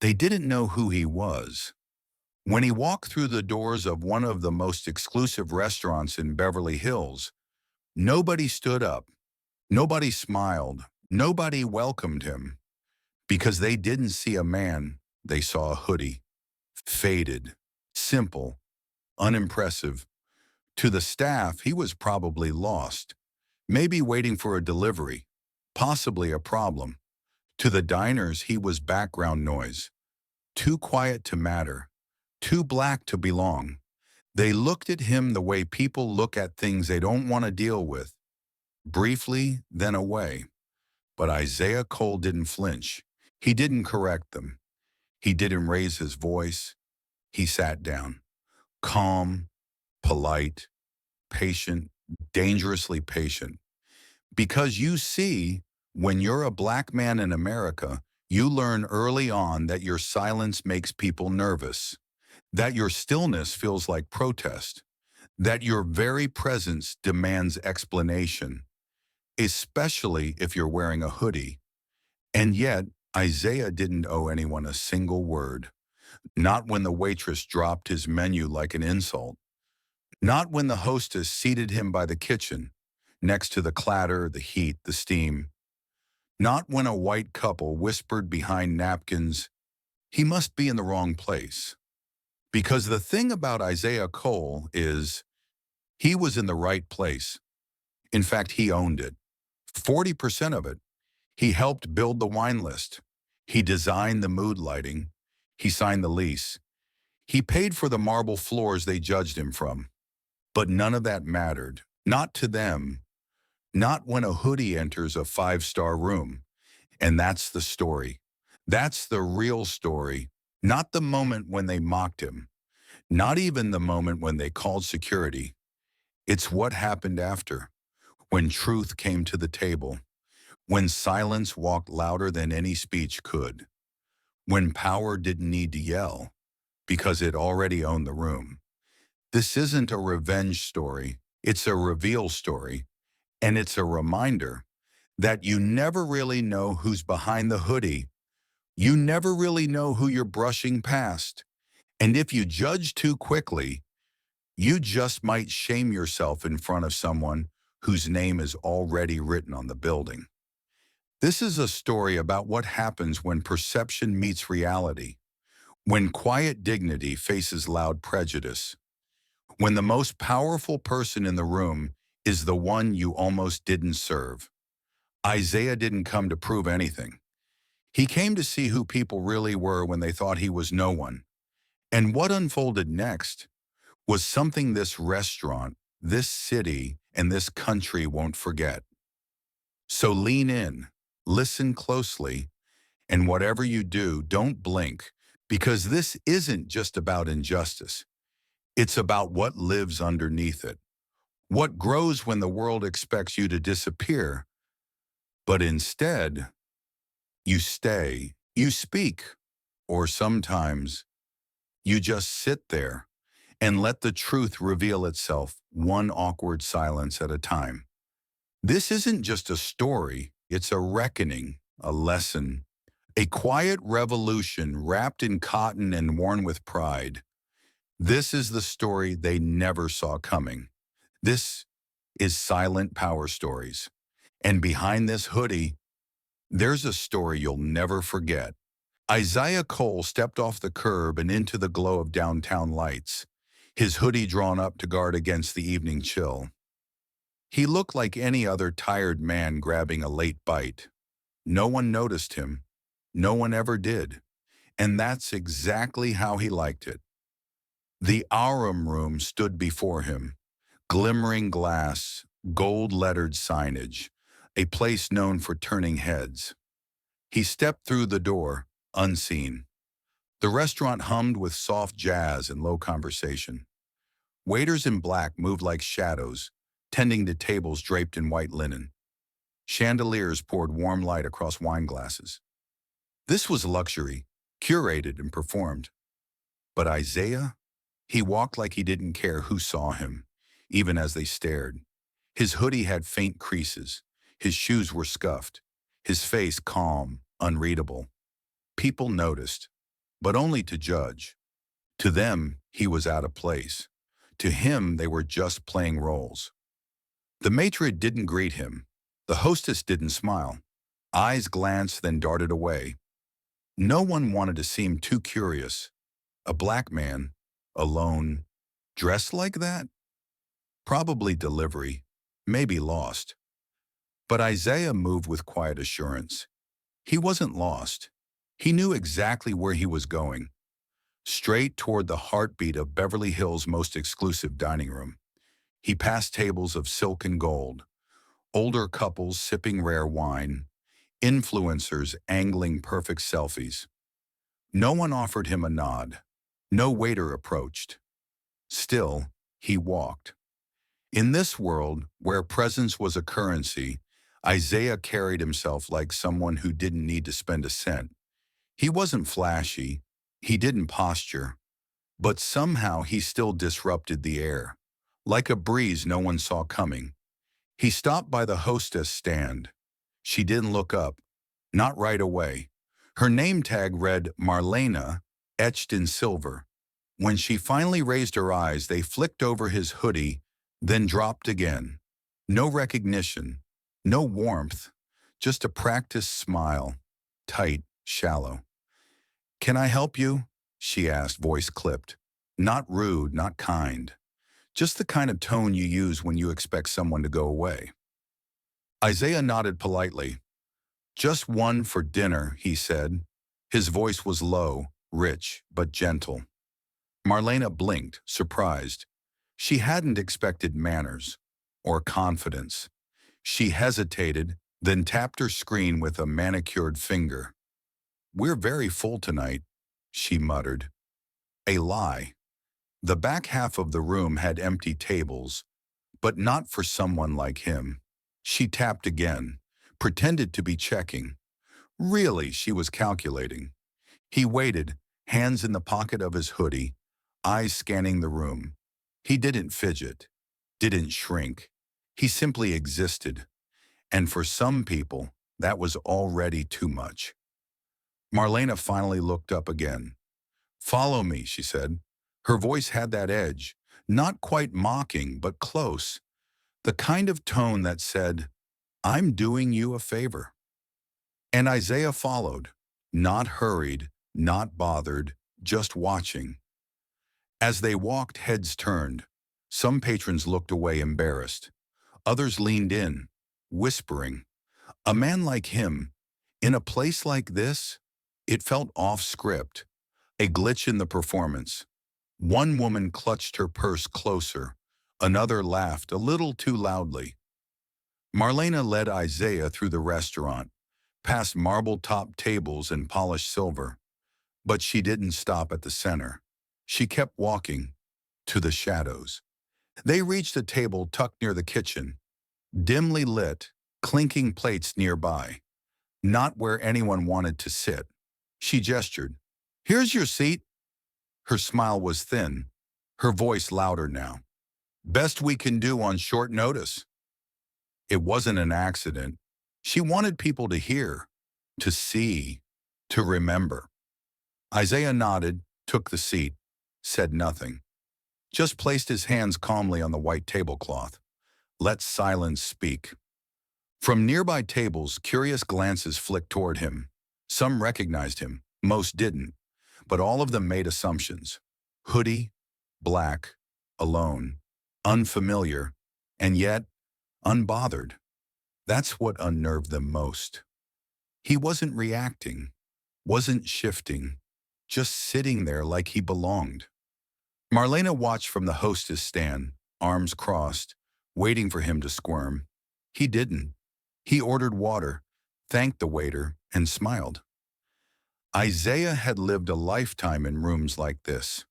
They didn't know who he was. When he walked through the doors of one of the most exclusive restaurants in Beverly Hills, nobody stood up, nobody smiled, nobody welcomed him because they didn't see a man, they saw a hoodie. Faded, simple, unimpressive. To the staff, he was probably lost, maybe waiting for a delivery, possibly a problem. To the diners, he was background noise, too quiet to matter, too black to belong. They looked at him the way people look at things they don't want to deal with, briefly, then away. But Isaiah Cole didn't flinch. He didn't correct them. He didn't raise his voice. He sat down, calm, polite, patient, dangerously patient. Because you see, when you're a black man in America, you learn early on that your silence makes people nervous, that your stillness feels like protest, that your very presence demands explanation, especially if you're wearing a hoodie. And yet, Isaiah didn't owe anyone a single word, not when the waitress dropped his menu like an insult, not when the hostess seated him by the kitchen, next to the clatter, the heat, the steam, not when a white couple whispered behind napkins, "He must be in the wrong place." Because the thing about Isaiah Cole is he was in the right place. In fact, he owned it. 40% of it. He helped build the wine list. He designed the mood lighting. He signed the lease. He paid for the marble floors they judged him from. But none of that mattered. Not to them. Not when a hoodie enters a five-star room. And that's the story. That's the real story. Not the moment when they mocked him. Not even the moment when they called security. It's what happened after, when truth came to the table, when silence walked louder than any speech could, when power didn't need to yell because it already owned the room. This isn't a revenge story. It's a reveal story. And it's a reminder that you never really know who's behind the hoodie. You never really know who you're brushing past. And if you judge too quickly, you just might shame yourself in front of someone whose name is already written on the building. This is a story about what happens when perception meets reality, when quiet dignity faces loud prejudice, when the most powerful person in the room is the one you almost didn't serve. Isaiah didn't come to prove anything. He came to see who people really were when they thought he was no one. And what unfolded next was something this restaurant, this city, and this country won't forget. So lean in, listen closely, and whatever you do, don't blink, because this isn't just about injustice. It's about what lives underneath it, what grows when the world expects you to disappear, but instead, you stay, you speak, or sometimes you just sit there and let the truth reveal itself one awkward silence at a time. This isn't just a story, it's a reckoning, a lesson, a quiet revolution wrapped in cotton and worn with pride. This is the story they never saw coming. This is Silent Power Stories. And behind this hoodie, there's a story you'll never forget. Isaiah Cole stepped off the curb and into the glow of downtown lights, his hoodie drawn up to guard against the evening chill. He looked like any other tired man grabbing a late bite. No one noticed him. No one ever did. And that's exactly how he liked it. The Arum Room stood before him, glimmering glass, gold-lettered signage, a place known for turning heads. He stepped through the door, unseen. The restaurant hummed with soft jazz and low conversation. Waiters in black moved like shadows, tending to tables draped in white linen. Chandeliers poured warm light across wine glasses. This was luxury, curated and performed. But Isaiah, he walked like he didn't care who saw him, even as they stared. His hoodie had faint creases. His shoes were scuffed. His face calm, unreadable. People noticed. but only to judge. To them, he was out of place. To him, they were just playing roles. The maitre didn't greet him. The hostess didn't smile. Eyes glanced, then darted away. No one wanted to seem too curious. A black man, alone, dressed like that? Probably delivery, maybe lost. But Isaiah moved with quiet assurance. He wasn't lost. He knew exactly where he was going, straight toward the heartbeat of Beverly Hills' most exclusive dining room. He passed tables of silk and gold, older couples sipping rare wine, influencers angling perfect selfies. No one offered him a nod. No waiter approached. Still, he walked. In this world, where presence was a currency, Isaiah carried himself like someone who didn't need to spend a cent. He wasn't flashy, he didn't posture, but somehow he still disrupted the air. Like a breeze no one saw coming. He stopped by the hostess stand. She didn't look up, not right away. Her name tag read Marlena, etched in silver. When she finally raised her eyes, they flicked over his hoodie, then dropped again. No recognition, no warmth, just a practiced smile, tight, shallow. "Can I help you?" she asked, voice clipped. Not rude, not kind. Just the kind of tone you use when you expect someone to go away. Isaiah nodded politely. "Just one for dinner," he said. His voice was low, rich, but gentle. Marlena blinked, surprised. She hadn't expected manners or confidence. She hesitated, then tapped her screen with a manicured finger. "We're very full tonight," she muttered. A lie. The back half of the room had empty tables, but not for someone like him. She tapped again, pretended to be checking. Really, she was calculating. He waited, hands in the pocket of his hoodie, eyes scanning the room. He didn't fidget, didn't shrink. He simply existed. And for some people, that was already too much. Marlena finally looked up again. "Follow me," she said. Her voice had that edge, not quite mocking, but close. The kind of tone that said, "I'm doing you a favor." And Isaiah followed, not hurried, not bothered, just watching. As they walked, heads turned. Some patrons looked away embarrassed. Others leaned in, whispering. A man like him, in a place like this, it felt off script, a glitch in the performance. One woman clutched her purse closer. Another laughed a little too loudly. Marlena led Isaiah through the restaurant, past marble-topped tables and polished silver. But she didn't stop at the center. She kept walking, to the shadows. They reached a table tucked near the kitchen, dimly lit, clinking plates nearby. Not where anyone wanted to sit. She gestured. "Here's your seat." Her smile was thin, her voice louder now. "Best we can do on short notice." It wasn't an accident. She wanted people to hear, to see, to remember. Isaiah nodded, took the seat, said nothing. Just placed his hands calmly on the white tablecloth. Let silence speak. From nearby tables, curious glances flicked toward him. Some recognized him, most didn't, but all of them made assumptions. Hoodie, black, alone, unfamiliar, and yet unbothered. That's what unnerved them most. He wasn't reacting, wasn't shifting, just sitting there like he belonged. Marlena watched from the hostess stand, arms crossed, waiting for him to squirm. He didn't. He ordered water, thanked the waiter, and smiled. Isaiah had lived a lifetime in rooms like this.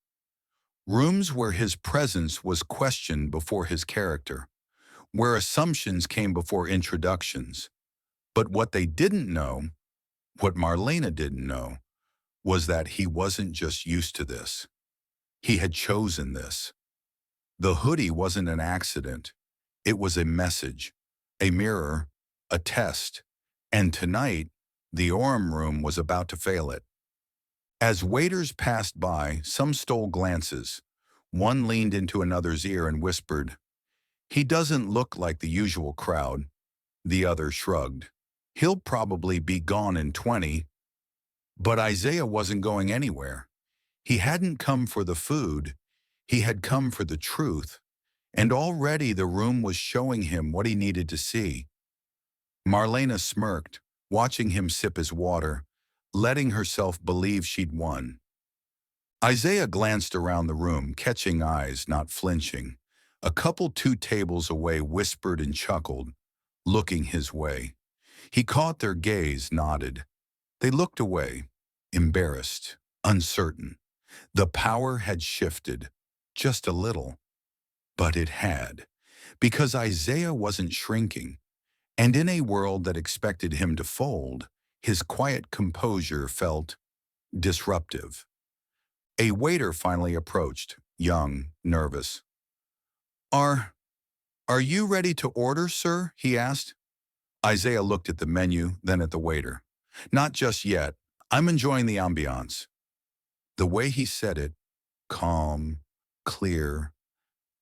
Rooms where his presence was questioned before his character, where assumptions came before introductions. But what they didn't know, what Marlena didn't know, was that he wasn't just used to this. He had chosen this. The hoodie wasn't an accident. It was a message, a mirror, a test. And tonight, the Orem room was about to fail it. As waiters passed by, some stole glances. One leaned into another's ear and whispered, "He doesn't look like the usual crowd." The other shrugged. "He'll probably be gone in 20. But Isaiah wasn't going anywhere. He hadn't come for the food. He had come for the truth. And already the room was showing him what he needed to see. Marlena smirked, watching him sip his water, letting herself believe she'd won. Isaiah glanced around the room, catching eyes, not flinching. A couple 2 tables away whispered and chuckled, looking his way. He caught their gaze, nodded. They looked away, embarrassed, uncertain. The power had shifted, just a little. But it had, because Isaiah wasn't shrinking. And in a world that expected him to fold, his quiet composure felt disruptive. A waiter finally approached, young, nervous. Are, are you ready to order, sir?" he asked. Isaiah looked at the menu, then at the waiter. "Not just yet. I'm enjoying the ambiance." The way he said it, calm, clear,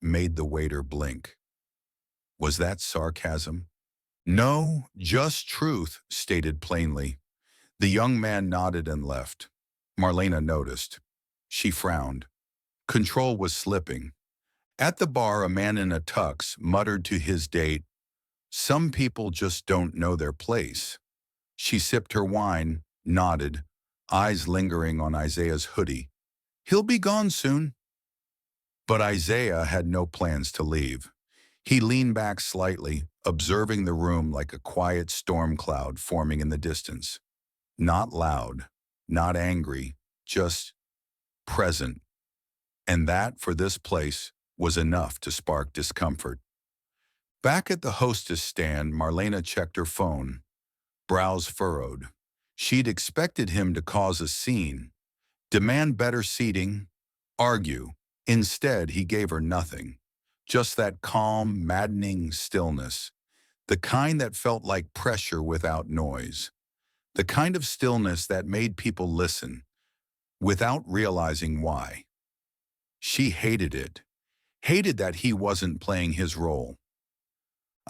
made the waiter blink. Was that sarcasm? "No, just truth," stated plainly. The young man nodded and left. Marlena noticed. She frowned. Control was slipping. At the bar, a man in a tux muttered to his date, "Some people just don't know their place." She sipped her wine, nodded, eyes lingering on Isaiah's hoodie. "He'll be gone soon." But Isaiah had no plans to leave. He leaned back slightly, observing the room like a quiet storm cloud forming in the distance. Not loud, not angry, just present. And that, for this place, was enough to spark discomfort. Back at the hostess stand, Marlena checked her phone, brows furrowed. She'd expected him to cause a scene, demand better seating, argue. Instead, he gave her nothing. Just that calm, maddening stillness. The kind that felt like pressure without noise. The kind of stillness that made people listen, without realizing why. She hated it. Hated that he wasn't playing his role.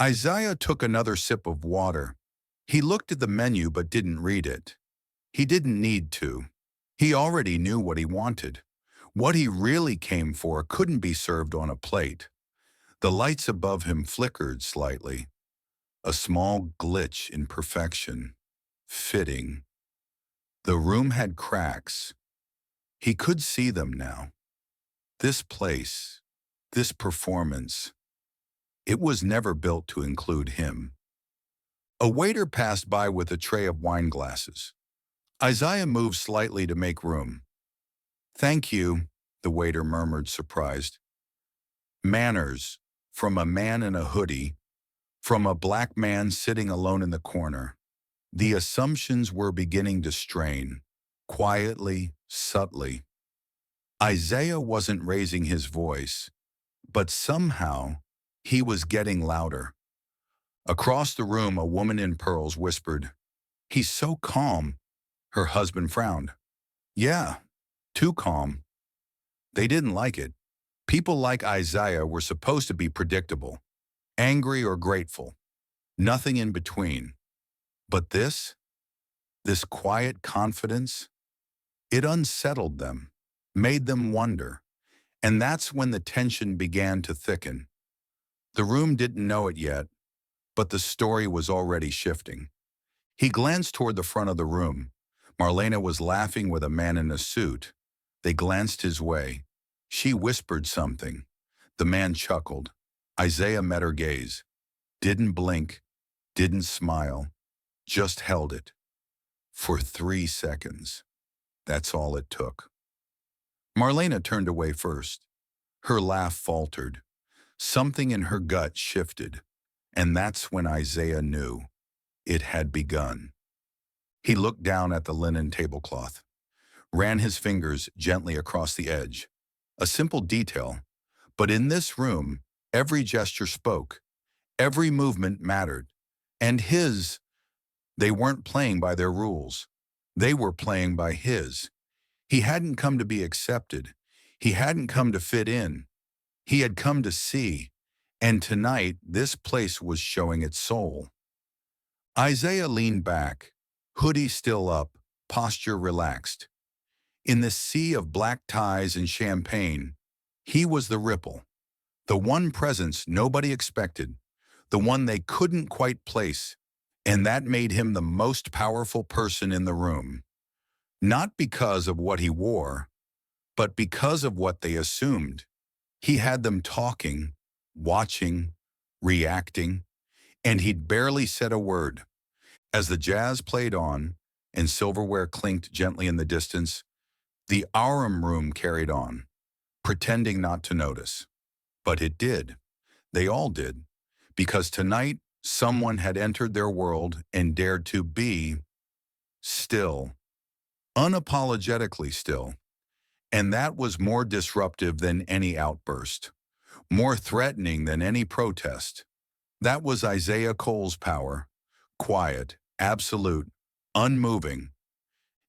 Isaiah took another sip of water. He looked at the menu but didn't read it. He didn't need to. He already knew what he wanted. What he really came for couldn't be served on a plate. The lights above him flickered slightly. A small glitch in perfection. Fitting. The room had cracks. He could see them now. This place, this performance, it was never built to include him. A waiter passed by with a tray of wine glasses. Isaiah moved slightly to make room. "Thank you," the waiter murmured, surprised. Manners, from a man in a hoodie, from a black man sitting alone in the corner. The assumptions were beginning to strain, quietly, subtly. Isaiah wasn't raising his voice, but somehow he was getting louder. Across the room, a woman in pearls whispered, "He's so calm." Her husband frowned. "Yeah, too calm." They didn't like it. People like Isaiah were supposed to be predictable, angry or grateful, nothing in between. But this quiet confidence, it unsettled them, made them wonder. And that's when the tension began to thicken. The room didn't know it yet, but the story was already shifting. He glanced toward the front of the room. Marlena was laughing with a man in a suit. They glanced his way. She whispered something. The man chuckled. Isaiah met her gaze. Didn't blink, didn't smile, just held it. For 3 seconds. That's all it took. Marlena turned away first. Her laugh faltered. Something in her gut shifted. And that's when Isaiah knew. It had begun. He looked down at the linen tablecloth, ran his fingers gently across the edge. A simple detail, but in this room, every gesture spoke, every movement mattered. And they weren't playing by their rules. They were playing by his. He hadn't come to be accepted. He hadn't come to fit in. He had come to see. And tonight, this place was showing its soul. Isaiah leaned back, hoodie still up, posture relaxed. In the sea of black ties and champagne, he was the ripple, the one presence nobody expected, the one they couldn't quite place, and that made him the most powerful person in the room. Not because of what he wore, but because of what they assumed. He had them talking, watching, reacting, and he'd barely said a word. As the jazz played on and silverware clinked gently in the distance, the Arum room carried on, pretending not to notice. But it did. They all did. Because tonight, someone had entered their world and dared to be still, unapologetically still. And that was more disruptive than any outburst, more threatening than any protest. That was Isaiah Cole's power, quiet, absolute, unmoving,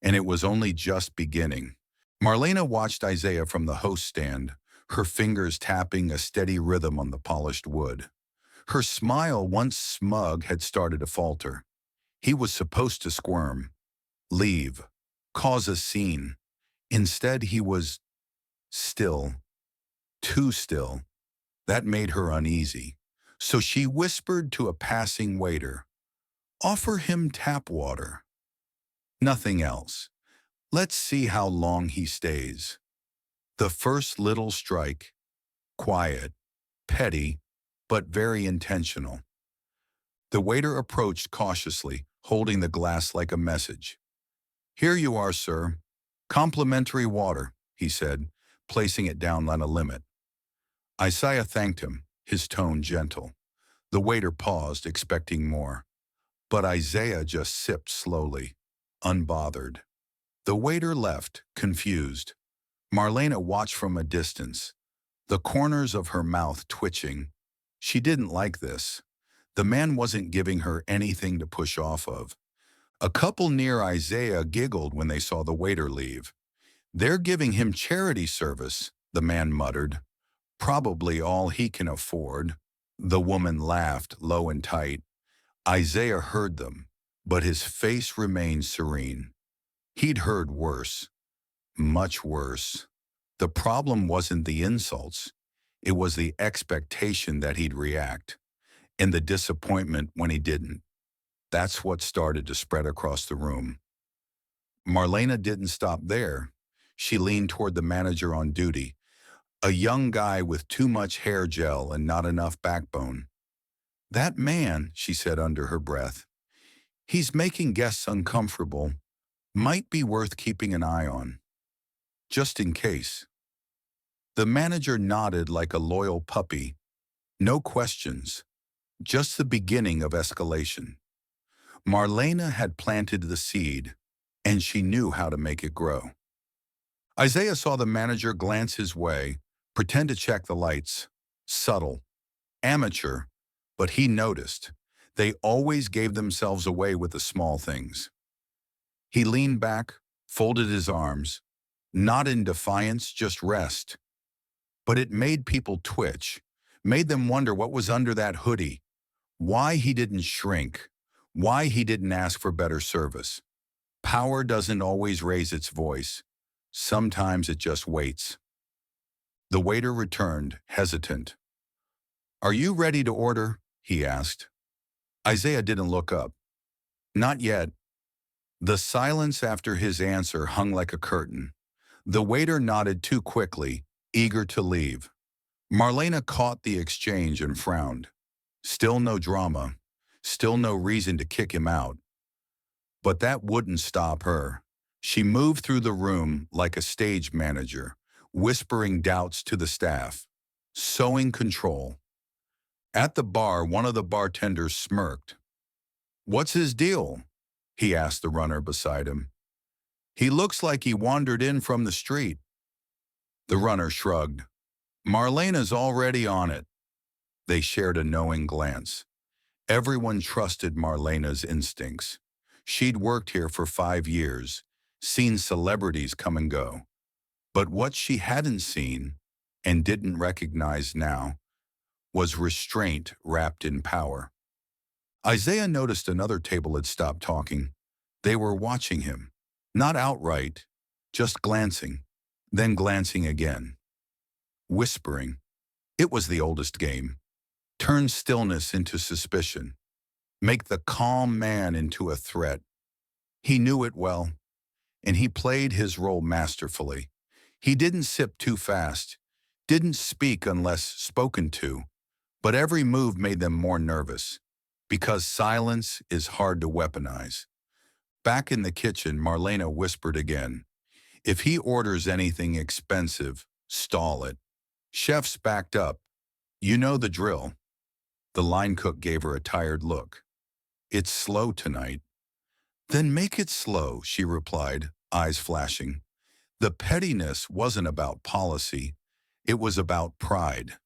and it was only just beginning. Marlena watched Isaiah from the host stand, her fingers tapping a steady rhythm on the polished wood. Her smile, once smug, had started to falter. He was supposed to squirm, leave, cause a scene. Instead, he was still, too still. That made her uneasy. So she whispered to a passing waiter, "Offer him tap water. Nothing else. Let's see how long he stays." The first little strike, quiet, petty, but very intentional. The waiter approached cautiously, holding the glass like a message. "Here you are, sir. Complimentary water," he said, placing it down on a limit. Isaiah thanked him, his tone gentle. The waiter paused, expecting more. But Isaiah just sipped slowly, unbothered. The waiter left, confused. Marlena watched from a distance, the corners of her mouth twitching. She didn't like this. The man wasn't giving her anything to push off of. A couple near Isaiah giggled when they saw the waiter leave. "They're giving him charity service," the man muttered. "Probably all he can afford." The woman laughed, low and tight. Isaiah heard them, but his face remained serene. He'd heard worse, much worse. The problem wasn't the insults. It was the expectation that he'd react, and the disappointment when he didn't. That's what started to spread across the room. Marlena didn't stop there. She leaned toward the manager on duty, a young guy with too much hair gel and not enough backbone. "That man," she said under her breath, "he's making guests uncomfortable. Might be worth keeping an eye on. Just in case." The manager nodded like a loyal puppy. No questions. Just the beginning of escalation. Marlena had planted the seed, and she knew how to make it grow. Isaiah saw the manager glance his way, pretend to check the lights. Subtle. Amateur. But he noticed. They always gave themselves away with the small things. He leaned back, folded his arms. Not in defiance, just rest. But it made people twitch, made them wonder what was under that hoodie, why he didn't shrink, why he didn't ask for better service. Power doesn't always raise its voice. Sometimes it just waits. The waiter returned, hesitant. "Are you ready to order?" he asked. Isaiah didn't look up. "Not yet." The silence after his answer hung like a curtain. The waiter nodded too quickly, eager to leave. Marlena caught the exchange and frowned. Still no drama. Still no reason to kick him out. But that wouldn't stop her. She moved through the room like a stage manager, whispering doubts to the staff, sowing control. At the bar, one of the bartenders smirked. "What's his deal?" he asked the runner beside him. "He looks like he wandered in from the street." The runner shrugged. "Marlena's already on it." They shared a knowing glance. Everyone trusted Marlena's instincts. She'd worked here for 5 years, seen celebrities come and go. But what she hadn't seen, and didn't recognize now, was restraint wrapped in power. Isaiah noticed another table had stopped talking. They were watching him. Not outright, just glancing, then glancing again. Whispering. It was the oldest game. Turn stillness into suspicion. Make the calm man into a threat. He knew it well, and he played his role masterfully. He didn't sip too fast, didn't speak unless spoken to, but every move made them more nervous, because silence is hard to weaponize. Back in the kitchen, Marlena whispered again, "If he orders anything expensive, stall it." Chefs backed up. "You know the drill." The line cook gave her a tired look. "It's slow tonight." "Then make it slow," she replied, eyes flashing. The pettiness wasn't about policy. It was about pride.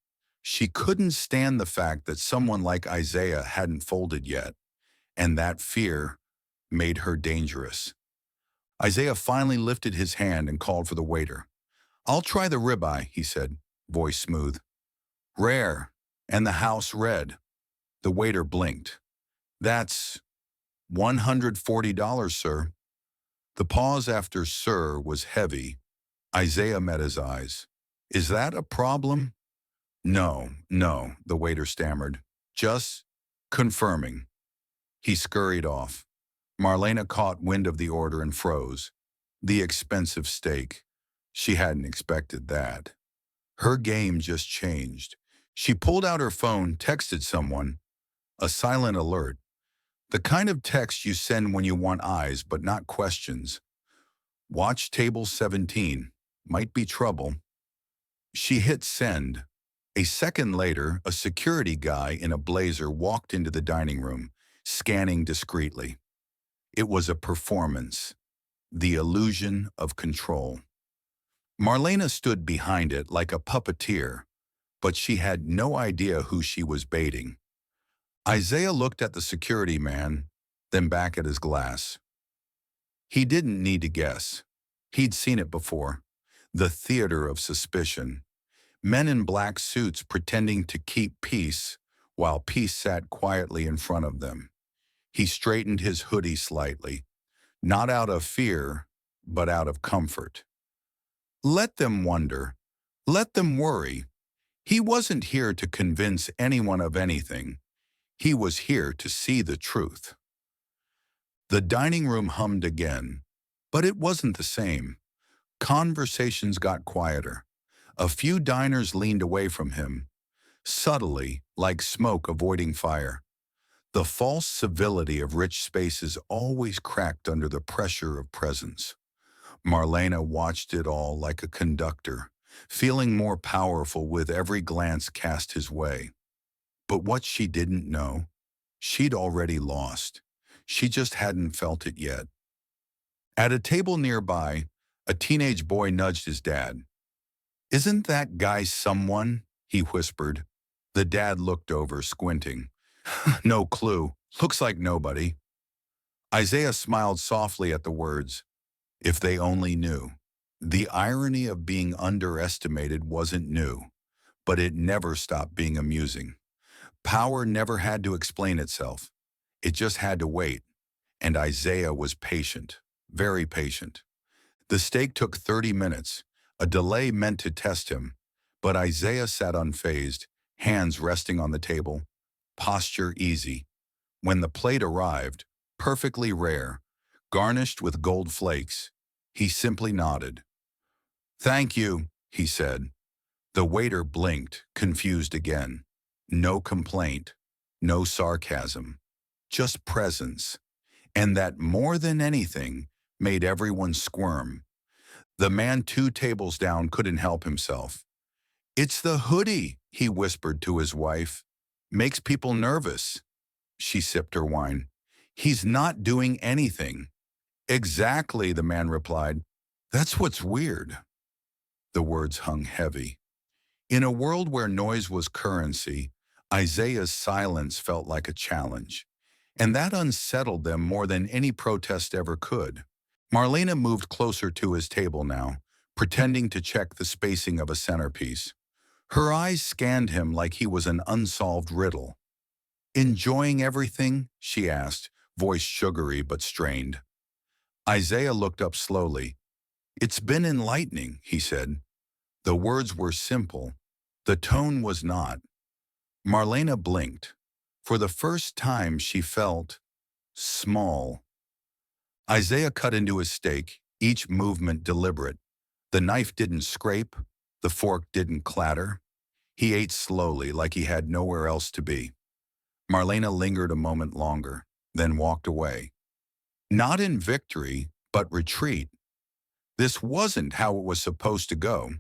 She couldn't stand the fact that someone like Isaiah hadn't folded yet, and that fear made her dangerous. Isaiah finally lifted his hand and called for the waiter. "I'll try the ribeye," he said, voice smooth. "Rare, and the house red." The waiter blinked. "That's $140, sir." The pause after "sir" was heavy. Isaiah met his eyes. "Is that a problem?" "No, no," the waiter stammered. "Just confirming." He scurried off. Marlena caught wind of the order and froze. The expensive steak. She hadn't expected that. Her game just changed. She pulled out her phone, texted someone. A silent alert. The kind of text you send when you want eyes but not questions. "Watch table 17. Might be trouble." She hit send. A second later, a security guy in a blazer walked into the dining room, scanning discreetly. It was a performance. The illusion of control. Marlena stood behind it like a puppeteer, but she had no idea who she was baiting. Isaiah looked at the security man, then back at his glass. He didn't need to guess. He'd seen it before. The theater of suspicion. Men in black suits pretending to keep peace, while peace sat quietly in front of them. He straightened his hoodie slightly, not out of fear, but out of comfort. Let them wonder. Let them worry. He wasn't here to convince anyone of anything. He was here to see the truth. The dining room hummed again, but it wasn't the same. Conversations got quieter. A few diners leaned away from him, subtly, like smoke avoiding fire. The false civility of rich spaces always cracked under the pressure of presence. Marlena watched it all like a conductor, feeling more powerful with every glance cast his way. But what she didn't know, she'd already lost. She just hadn't felt it yet. At a table nearby, a teenage boy nudged his dad. "Isn't that guy someone?" he whispered. The dad looked over, squinting. "No clue. Looks like nobody." Isaiah smiled softly at the words. If they only knew. The irony of being underestimated wasn't new, but it never stopped being amusing. Power never had to explain itself. It just had to wait. And Isaiah was patient, very patient. The steak took 30 minutes, a delay meant to test him, but Isaiah sat unfazed, hands resting on the table, posture easy. When the plate arrived, perfectly rare, garnished with gold flakes, he simply nodded. "Thank you," he said. The waiter blinked, confused again. No complaint, no sarcasm, just presence. And that more than anything made everyone squirm. The man 2 tables down couldn't help himself. "It's the hoodie," he whispered to his wife. "Makes people nervous." She sipped her wine. "He's not doing anything." "Exactly," the man replied. "That's what's weird." The words hung heavy. In a world where noise was currency, Isaiah's silence felt like a challenge, and that unsettled them more than any protest ever could. Marlena moved closer to his table now, pretending to check the spacing of a centerpiece. Her eyes scanned him like he was an unsolved riddle. "Enjoying everything?" she asked, voice sugary but strained. Isaiah looked up slowly. "It's been enlightening," he said. The words were simple. The tone was not. Marlena blinked. For the first time she felt small. Isaiah cut into his steak, each movement deliberate. The knife didn't scrape, the fork didn't clatter. He ate slowly, like he had nowhere else to be. Marlena lingered a moment longer, then walked away. Not in victory, but retreat. This wasn't how it was supposed to go.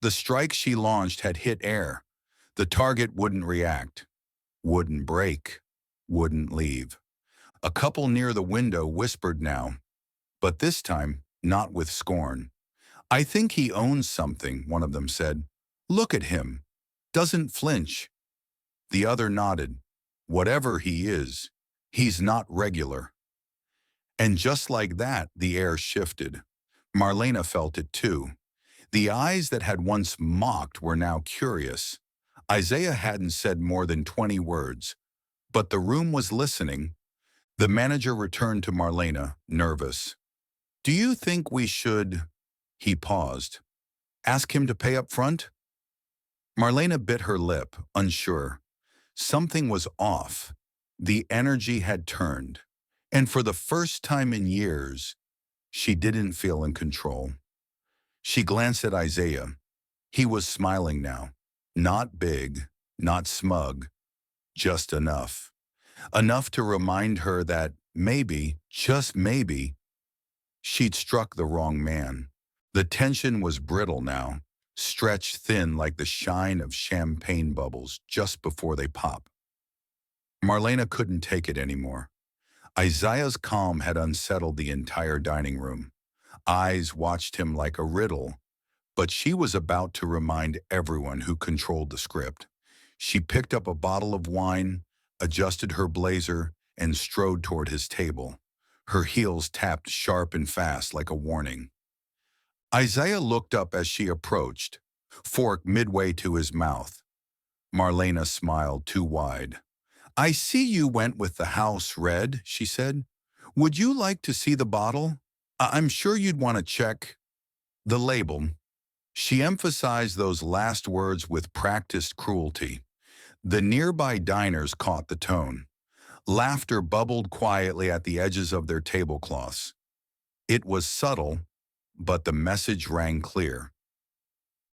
The strike she launched had hit air. The target wouldn't react, wouldn't break, wouldn't leave. A couple near the window whispered now, but this time not with scorn. "I think he owns something," one of them said. "Look at him. Doesn't flinch." The other nodded. "Whatever he is, he's not regular." And just like that, the air shifted. Marlena felt it too. The eyes that had once mocked were now curious. Isaiah hadn't said more than 20 words, but the room was listening. The manager returned to Marlena, nervous. "Do you think we should—" He paused. "Ask him to pay up front?" Marlena bit her lip, unsure. Something was off. The energy had turned. And for the first time in years, she didn't feel in control. She glanced at Isaiah. He was smiling now. Not big, not smug, just enough. Enough to remind her that maybe, just maybe, she'd struck the wrong man. The tension was brittle now, stretched thin like the shine of champagne bubbles just before they pop. Marlena couldn't take it anymore. Isaiah's calm had unsettled the entire dining room. Eyes watched him like a riddle, but she was about to remind everyone who controlled the script. She picked up a bottle of wine, adjusted her blazer, and strode toward his table. Her heels tapped sharp and fast like a warning. Isaiah looked up as she approached, fork midway to his mouth. Marlena smiled too wide. "I see you went with the house red," she said. "Would you like to see the bottle? I'm sure you'd want to check the label." She emphasized those last words with practiced cruelty. The nearby diners caught the tone. Laughter bubbled quietly at the edges of their tablecloths. It was subtle, but the message rang clear.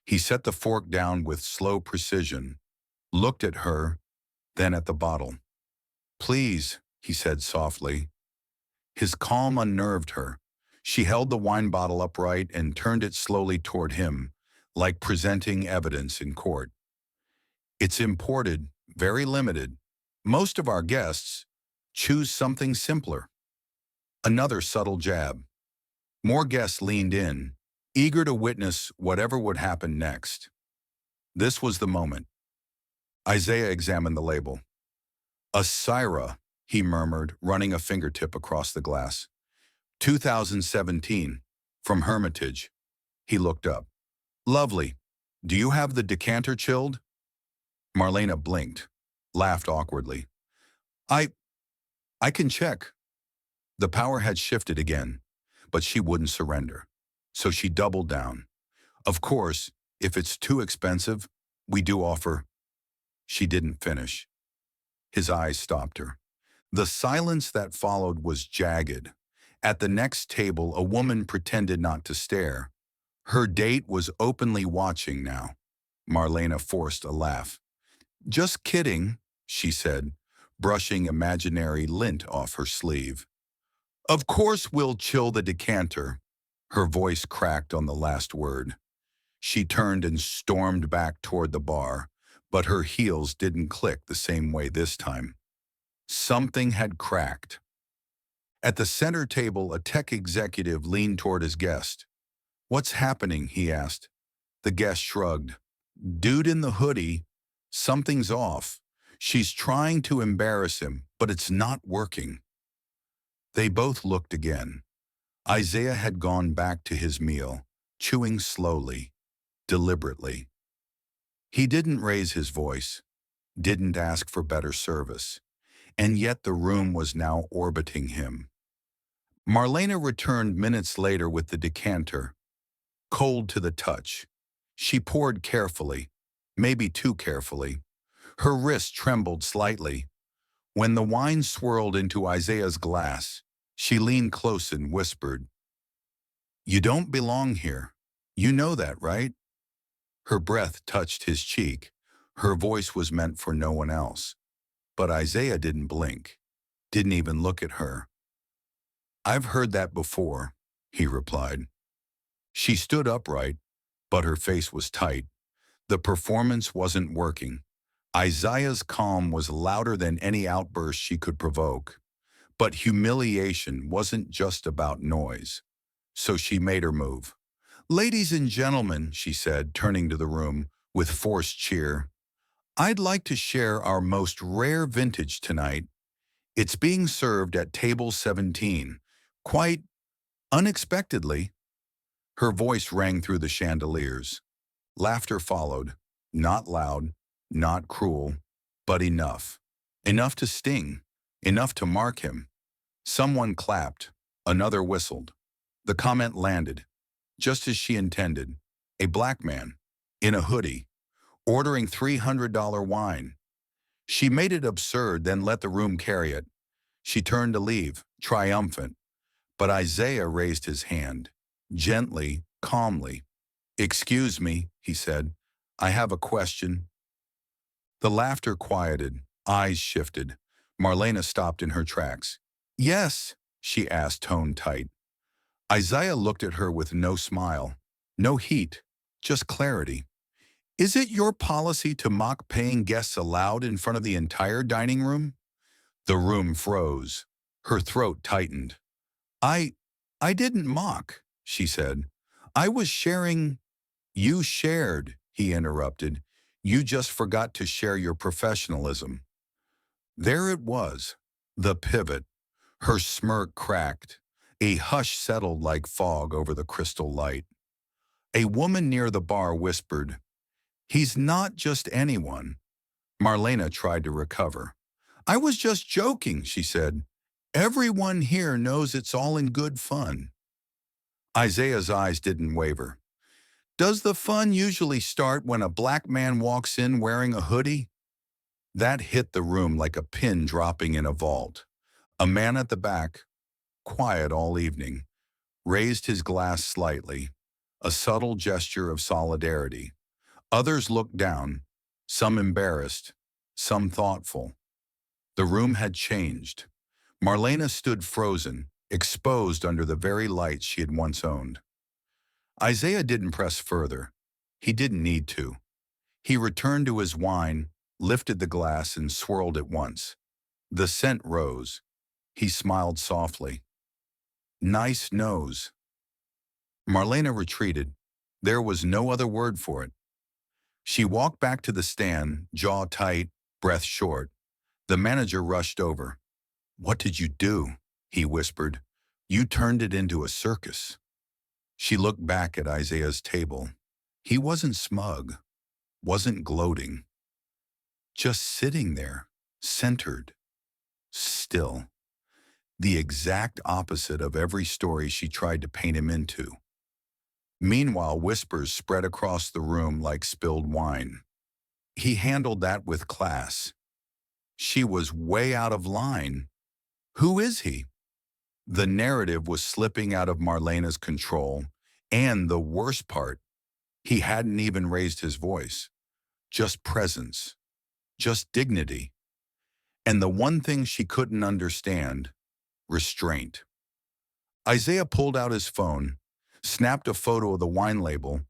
He set the fork down with slow precision, looked at her, then at the bottle. "Please," he said softly. His calm unnerved her. She held the wine bottle upright and turned it slowly toward him, like presenting evidence in court. "It's imported, very limited. Most of our guests choose something simpler." Another subtle jab. More guests leaned in, eager to witness whatever would happen next. This was the moment. Isaiah examined the label. "A Syrah," he murmured, running a fingertip across the glass. 2017, from Hermitage." He looked up. "Lovely. Do you have the decanter chilled?" Marlena blinked, laughed awkwardly. I I can check." The power had shifted again, but she wouldn't surrender. So she doubled down. "Of course, if it's too expensive, we do offer—" She didn't finish. His eyes stopped her. The silence that followed was jagged. At the next table, a woman pretended not to stare. Her date was openly watching now. Marlena forced a laugh. "Just kidding," she said, brushing imaginary lint off her sleeve. "Of course we'll chill the decanter." Her voice cracked on the last word. She turned and stormed back toward the bar, but her heels didn't click the same way this time. Something had cracked. At the center table, a tech executive leaned toward his guest. "What's happening?" he asked. The guest shrugged. "Dude in the hoodie, something's off. She's trying to embarrass him, but it's not working." They both looked again. Isaiah had gone back to his meal, chewing slowly, deliberately. He didn't raise his voice, didn't ask for better service, and yet the room was now orbiting him. Marlena returned minutes later with the decanter, cold to the touch. She poured carefully, maybe too carefully. Her wrist trembled slightly. When the wine swirled into Isaiah's glass, she leaned close and whispered, "You don't belong here. You know that, right?" Her breath touched his cheek. Her voice was meant for no one else. But Isaiah didn't blink, didn't even look at her. "I've heard that before," he replied. She stood upright, but her face was tight. The performance wasn't working. Isaiah's calm was louder than any outburst she could provoke. But humiliation wasn't just about noise. So she made her move. "Ladies and gentlemen," she said, turning to the room with forced cheer, "I'd like to share our most rare vintage tonight. It's being served at table 17. Quite unexpectedly." Her voice rang through the chandeliers. Laughter followed, not loud, not cruel, but enough. Enough to sting, enough to mark him. Someone clapped, another whistled. The comment landed, just as she intended. A black man, in a hoodie, ordering $300 wine. She made it absurd, then let the room carry it. She turned to leave, triumphant. But Isaiah raised his hand, gently, calmly. "Excuse me," he said. "I have a question." The laughter quieted, eyes shifted. Marlena stopped in her tracks. "Yes?" she asked, tone tight. Isaiah looked at her with no smile, no heat, just clarity. "Is it your policy to mock paying guests aloud in front of the entire dining room?" The room froze. Her throat tightened. I I didn't mock," she said. "I was sharing—" "You shared," he interrupted. "You just forgot to share your professionalism." There it was, the pivot. Her smirk cracked. A hush settled like fog over the crystal light. A woman near the bar whispered, "He's not just anyone." Marlena tried to recover. "I was just joking," she said. "Everyone here knows it's all in good fun." Isaiah's eyes didn't waver. "Does the fun usually start when a black man walks in wearing a hoodie?" That hit the room like a pin dropping in a vault. A man at the back, quiet all evening, raised his glass slightly, a subtle gesture of solidarity. Others looked down, some embarrassed, some thoughtful. The room had changed. Marlena stood frozen, exposed under the very light she had once owned. Isaiah didn't press further. He didn't need to. He returned to his wine, lifted the glass, and swirled it once. The scent rose. He smiled softly. "Nice nose." Marlena retreated. There was no other word for it. She walked back to the stand, jaw tight, breath short. The manager rushed over. "What did you do?" he whispered. "You turned it into a circus." She looked back at Isaiah's table. He wasn't smug, wasn't gloating, just sitting there, centered, still. The exact opposite of every story she tried to paint him into. Meanwhile, whispers spread across the room like spilled wine. He handled that with class. She was way out of line. Who is he? The narrative was slipping out of Marlena's control, and the worst part, he hadn't even raised his voice. Just presence, just dignity. And the one thing she couldn't understand, restraint. Isaiah pulled out his phone, snapped a photo of the wine label,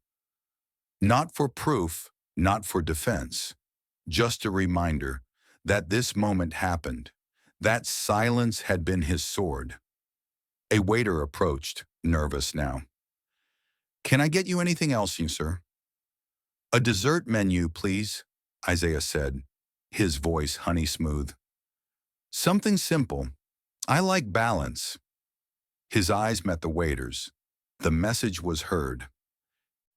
not for proof, not for defense, just a reminder that this moment happened. That silence had been his sword. A waiter approached, nervous now. "Can I get you anything else, you sir?" "A dessert menu, please," Isaiah said, his voice honey smooth. "Something simple. I like balance." His eyes met the waiter's. The message was heard.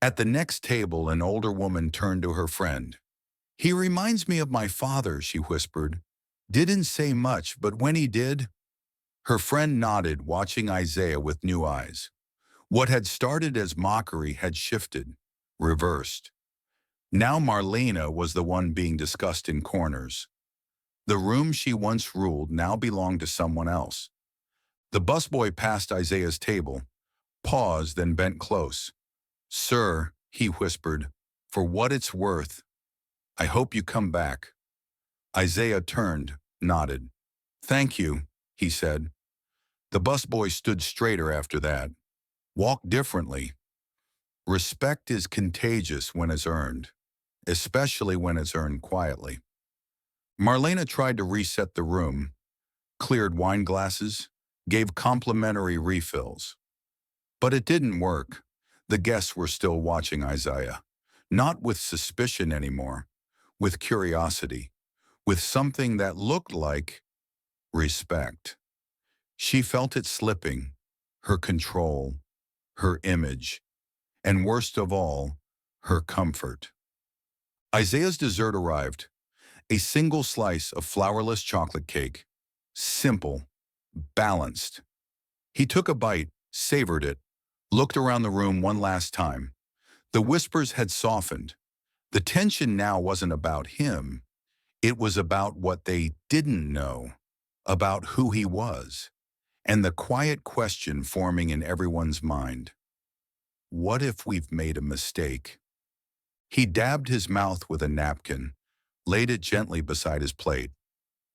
At the next table, an older woman turned to her friend. "He reminds me of my father," she whispered. "Didn't say much, but when he did..." Her friend nodded, watching Isaiah with new eyes. What had started as mockery had shifted, reversed. Now Marlena was the one being discussed in corners. The room she once ruled now belonged to someone else. The busboy passed Isaiah's table, paused, then bent close. "Sir," he whispered, "for what it's worth, I hope you come back." Isaiah turned, nodded. "Thank you," he said. The busboy stood straighter after that, walked differently. Respect is contagious when it's earned, especially when it's earned quietly. Marlena tried to reset the room, cleared wine glasses, gave complimentary refills. But it didn't work. The guests were still watching Isaiah, not with suspicion anymore, with curiosity, with something that looked like respect. She felt it slipping, her control, her image, and worst of all, her comfort. Isaiah's dessert arrived, a single slice of flourless chocolate cake. Simple, balanced. He took a bite, savored it, looked around the room one last time. The whispers had softened. The tension now wasn't about him. It was about what they didn't know, about who he was, and the quiet question forming in everyone's mind. What if we've made a mistake? He dabbed his mouth with a napkin, laid it gently beside his plate.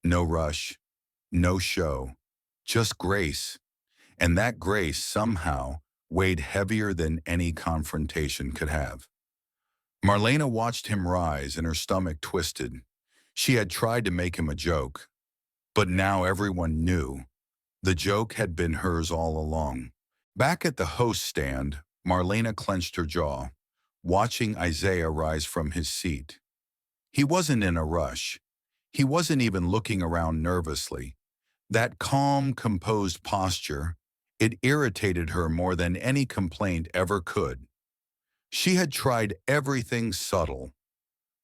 No rush, no show, just grace. And that grace somehow weighed heavier than any confrontation could have. Marlena watched him rise and her stomach twisted. She had tried to make him a joke, but now everyone knew. The joke had been hers all along. Back at the host stand, Marlena clenched her jaw, watching Isaiah rise from his seat. He wasn't in a rush. He wasn't even looking around nervously. That calm, composed posture, it irritated her more than any complaint ever could. She had tried everything subtle.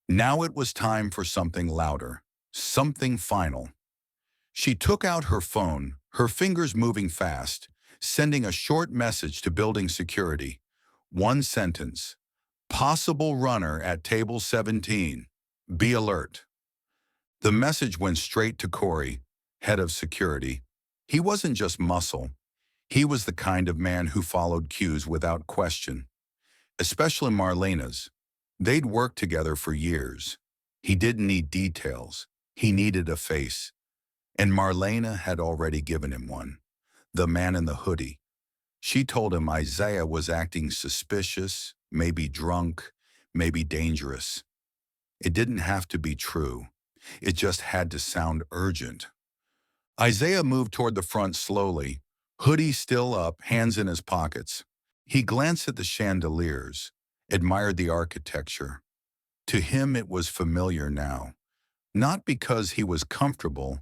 Now it was time for something louder, something final. She took out her phone, her fingers moving fast, sending a short message to building security. One sentence. "Possible runner at table 17. Be alert." The message went straight to Corey, head of security. He wasn't just muscle. He was the kind of man who followed cues without question, especially Marlena's. They'd worked together for years. He didn't need details. He needed a face. And Marlena had already given him one. The man in the hoodie. She told him Isaiah was acting suspicious, maybe drunk, maybe dangerous. It didn't have to be true. It just had to sound urgent. Isaiah moved toward the front slowly, hoodie still up, hands in his pockets. He glanced at the chandeliers, admired the architecture. To him it was familiar now, not because he was comfortable,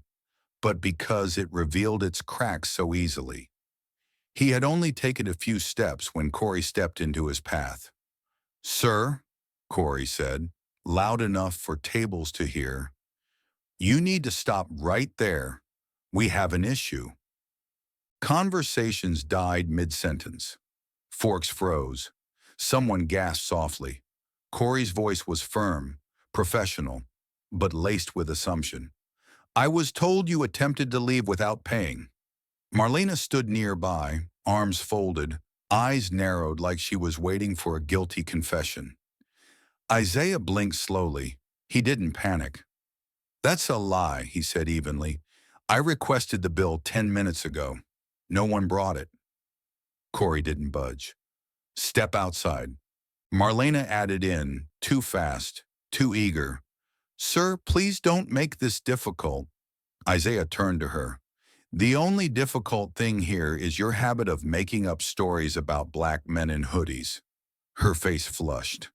but because it revealed its cracks so easily. He had only taken a few steps when Corey stepped into his path. "Sir," Corey said, loud enough for tables to hear, "you need to stop right there. We have an issue." Conversations died mid-sentence. Forks froze. Someone gasped softly. Corey's voice was firm, professional, but laced with assumption. "I was told you attempted to leave without paying." Marlena stood nearby, arms folded, eyes narrowed like she was waiting for a guilty confession. Isaiah blinked slowly. He didn't panic. "That's a lie," he said evenly. "I requested the bill 10 minutes ago. No one brought it." Corey didn't budge. "Step outside." Marlena added in, too fast, too eager. "Sir, please don't make this difficult." Isaiah turned to her. "The only difficult thing here is your habit of making up stories about black men in hoodies." Her face flushed.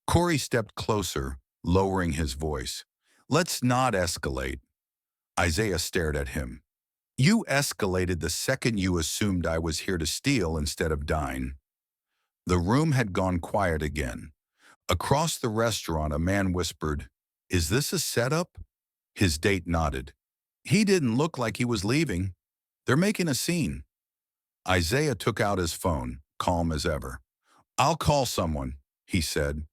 Corey stepped closer, lowering his voice. "Let's not escalate." Isaiah stared at him. You escalated the second you assumed I was here to steal instead of dine. The room had gone quiet again. Across the restaurant, a man whispered, "Is this a setup?" His date nodded. He didn't look like he was leaving. They're making a scene. Isaiah took out his phone, calm as ever. "I'll call someone," he said.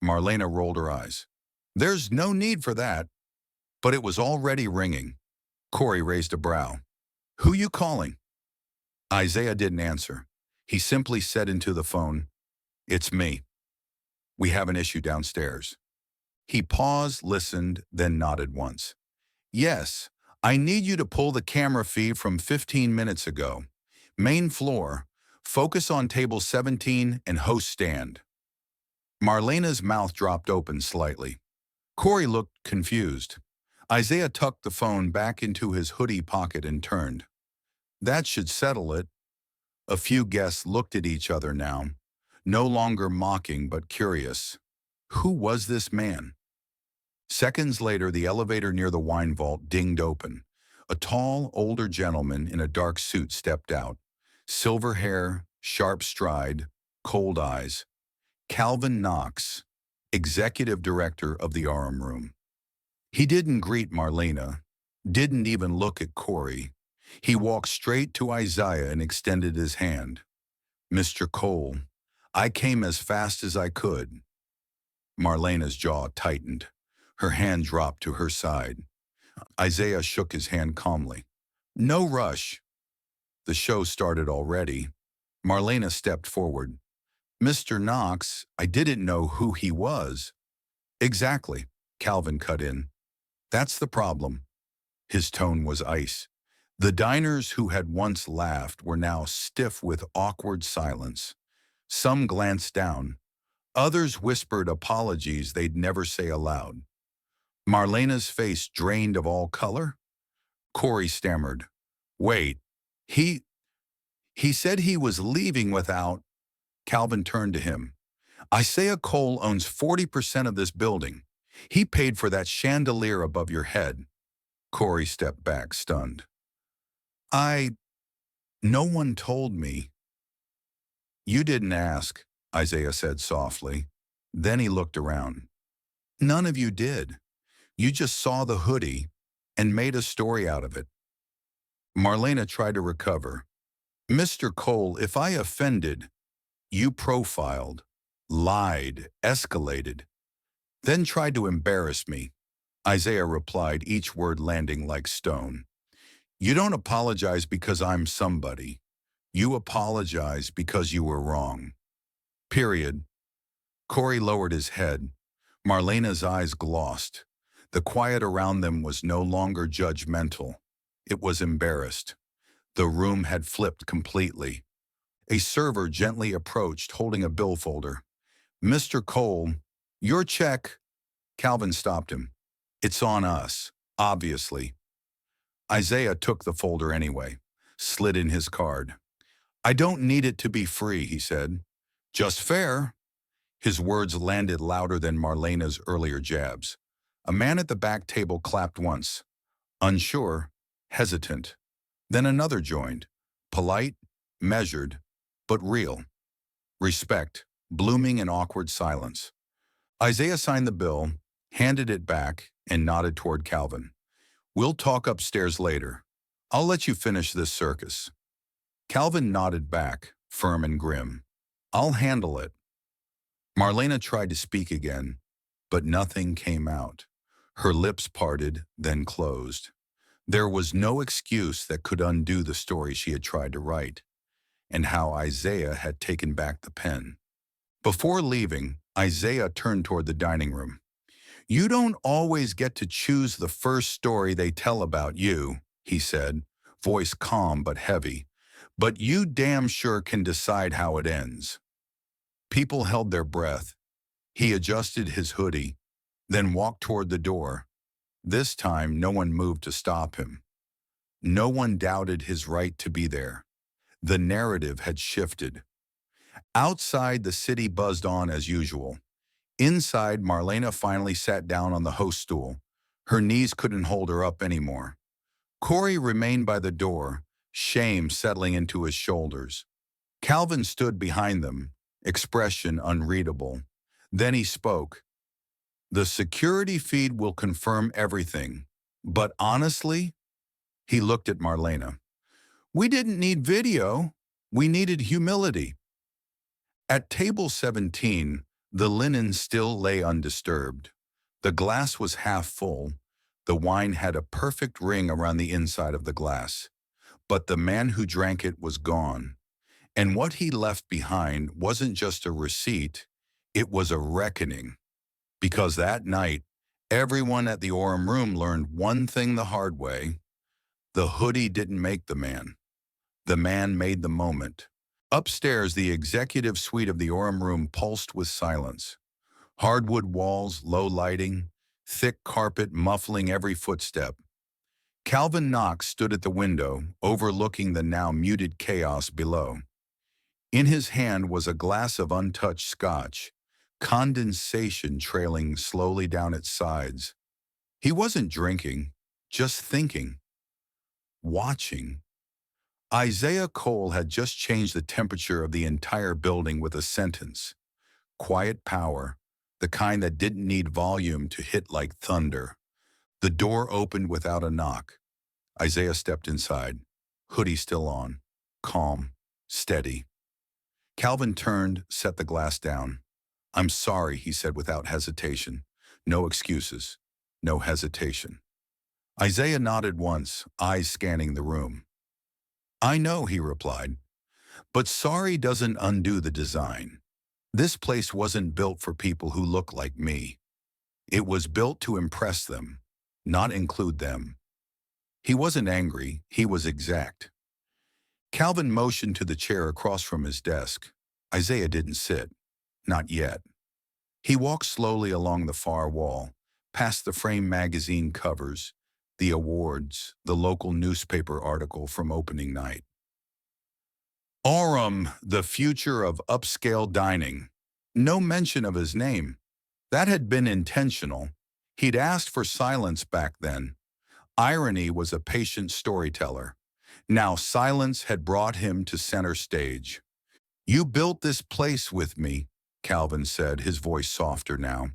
Marlena rolled her eyes. "There's no need for that." But it was already ringing. Corey raised a brow. "Who you calling?" Isaiah didn't answer. He simply said into the phone, "It's me. We have an issue downstairs." He paused, listened, then nodded once. "Yes, I need you to pull the camera feed from 15 minutes ago. Main floor. Focus on table 17 and host stand." Marlena's mouth dropped open slightly. Corey looked confused. Isaiah tucked the phone back into his hoodie pocket and turned. "That should settle it." A few guests looked at each other now, no longer mocking but curious. Who was this man? Seconds later, the elevator near the wine vault dinged open. A tall, older gentleman in a dark suit stepped out. Silver hair, sharp stride, cold eyes. Calvin Knox, executive director of the RM Room. He didn't greet Marlena, didn't even look at Corey. He walked straight to Isaiah and extended his hand. "Mr. Cole, I came as fast as I could." Marlena's jaw tightened. Her hand dropped to her side. Isaiah shook his hand calmly. "No rush." The show started already. Marlena stepped forward. "Mr. Knox, I didn't know who he was." "Exactly," Calvin cut in. "That's the problem." His tone was ice. The diners who had once laughed were now stiff with awkward silence. Some glanced down. Others whispered apologies they'd never say aloud. Marlena's face drained of all color. Corey stammered. "Wait, he he said he was leaving without—" Calvin turned to him. "Isaiah Cole owns 40% of this building. He paid for that chandelier above your head." Corey stepped back, stunned. "I... No one told me." "You didn't ask," Isaiah said softly. Then he looked around. "None of you did. You just saw the hoodie and made a story out of it." Marlena tried to recover. "Mr. Cole, if I offended, you profiled, lied, escalated, then tried to embarrass me." Isaiah replied, each word landing like stone. "You don't apologize because I'm somebody. You apologize because you were wrong. Period." Corey lowered his head. Marlena's eyes glossed. The quiet around them was no longer judgmental. It was embarrassed. The room had flipped completely. A server gently approached, holding a bill folder. "Mr. Cole, your check—" Calvin stopped him. "It's on us, obviously." Isaiah took the folder anyway, slid in his card. "I don't need it to be free," he said. "Just fair." His words landed louder than Marlena's earlier jabs. A man at the back table clapped once. Unsure, hesitant. Then another joined. Polite, measured, but real. Respect, blooming in awkward silence. Isaiah signed the bill, handed it back, and nodded toward Calvin. "We'll talk upstairs later. I'll let you finish this circus." Calvin nodded back, firm and grim. "I'll handle it." Marlena tried to speak again, but nothing came out. Her lips parted, then closed. There was no excuse that could undo the story she had tried to write, and how Isaiah had taken back the pen. Before leaving, Isaiah turned toward the dining room. "You don't always get to choose the first story they tell about you," he said, voice calm but heavy. "But you damn sure can decide how it ends." People held their breath. He adjusted his hoodie, then walked toward the door. This time, no one moved to stop him. No one doubted his right to be there. The narrative had shifted. Outside, the city buzzed on as usual. Inside, Marlena finally sat down on the host stool. Her knees couldn't hold her up anymore. Corey remained by the door, shame settling into his shoulders. Calvin stood behind them, expression unreadable. Then he spoke. The security feed will confirm everything. But honestly, he looked at Marlena. We didn't need video. We needed humility. At table 17, the linen still lay undisturbed. The glass was half full. The wine had a perfect ring around the inside of the glass. But the man who drank it was gone. And what he left behind wasn't just a receipt, it was a reckoning. Because that night, everyone at the Orem room learned one thing the hard way. The hoodie didn't make the man. The man made the moment. Upstairs, the executive suite of the Orem room pulsed with silence. Hardwood walls, low lighting, thick carpet muffling every footstep. Calvin Knox stood at the window, overlooking the now muted chaos below. In his hand was a glass of untouched scotch, condensation trailing slowly down its sides. He wasn't drinking, just thinking, watching. Isaiah Cole had just changed the temperature of the entire building with a sentence. Quiet power, the kind that didn't need volume to hit like thunder. The door opened without a knock. Isaiah stepped inside, hoodie still on, calm, steady. Calvin turned, set the glass down. I'm sorry, he said without hesitation. No excuses, no hesitation. Isaiah nodded once, eyes scanning the room. I know, he replied, but sorry doesn't undo the design. This place wasn't built for people who look like me. It was built to impress them, not include them. He wasn't angry, he was exact. Calvin motioned to the chair across from his desk. Isaiah didn't sit, not yet. He walked slowly along the far wall, past the framed magazine covers, the awards, the local newspaper article from opening night. Orem, the future of upscale dining. No mention of his name. That had been intentional. He'd asked for silence back then. Irony was a patient storyteller. Now silence had brought him to center stage. You built this place with me, Calvin said, his voice softer now.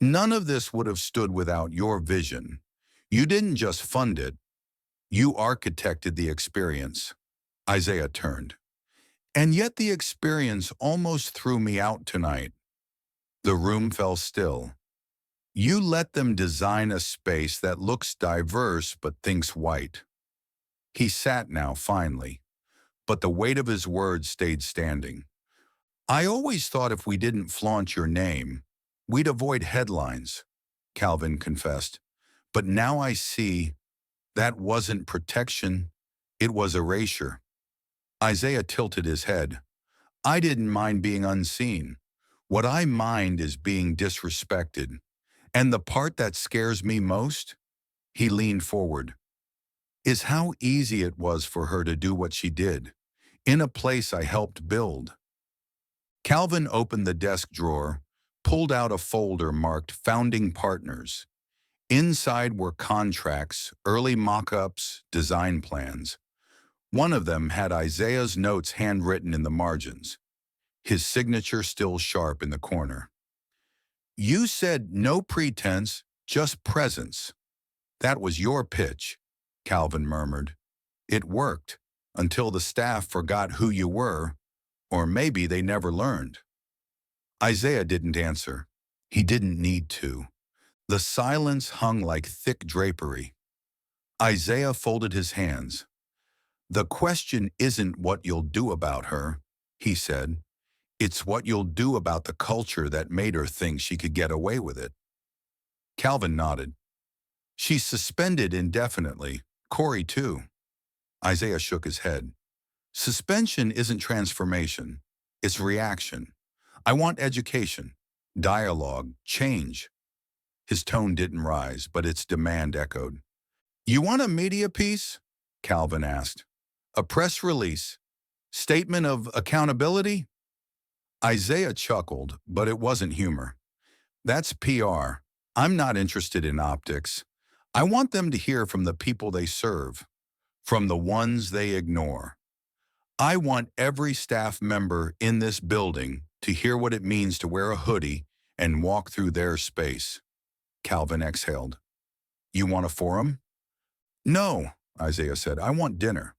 None of this would have stood without your vision. You didn't just fund it. You architected the experience. Isaiah turned. And yet the experience almost threw me out tonight. The room fell still. You let them design a space that looks diverse but thinks white. He sat now, finally, but the weight of his words stayed standing. I always thought if we didn't flaunt your name, we'd avoid headlines, Calvin confessed. But now I see that wasn't protection, it was erasure. Isaiah tilted his head. I didn't mind being unseen. What I mind is being disrespected. And the part that scares me most, he leaned forward, is how easy it was for her to do what she did, in a place I helped build. Calvin opened the desk drawer, pulled out a folder marked Founding Partners. Inside were contracts, early mock-ups, design plans. One of them had Isaiah's notes handwritten in the margins, his signature still sharp in the corner. You said no pretense, just presence. That was your pitch, Calvin murmured. It worked, until the staff forgot who you were, or maybe they never learned. Isaiah didn't answer. He didn't need to. The silence hung like thick drapery. Isaiah folded his hands. The question isn't what you'll do about her, he said. It's what you'll do about the culture that made her think she could get away with it. Calvin nodded. She's suspended indefinitely. Corey, too. Isaiah shook his head. Suspension isn't transformation. It's reaction. I want education, dialogue, change. His tone didn't rise, but its demand echoed. You want a media piece? Calvin asked. A press release? Statement of accountability? Isaiah chuckled, but it wasn't humor. That's PR. I'm not interested in optics. I want them to hear from the people they serve, from the ones they ignore. I want every staff member in this building to hear what it means to wear a hoodie and walk through their space. Calvin exhaled. You want a forum? No, Isaiah said. I want dinner.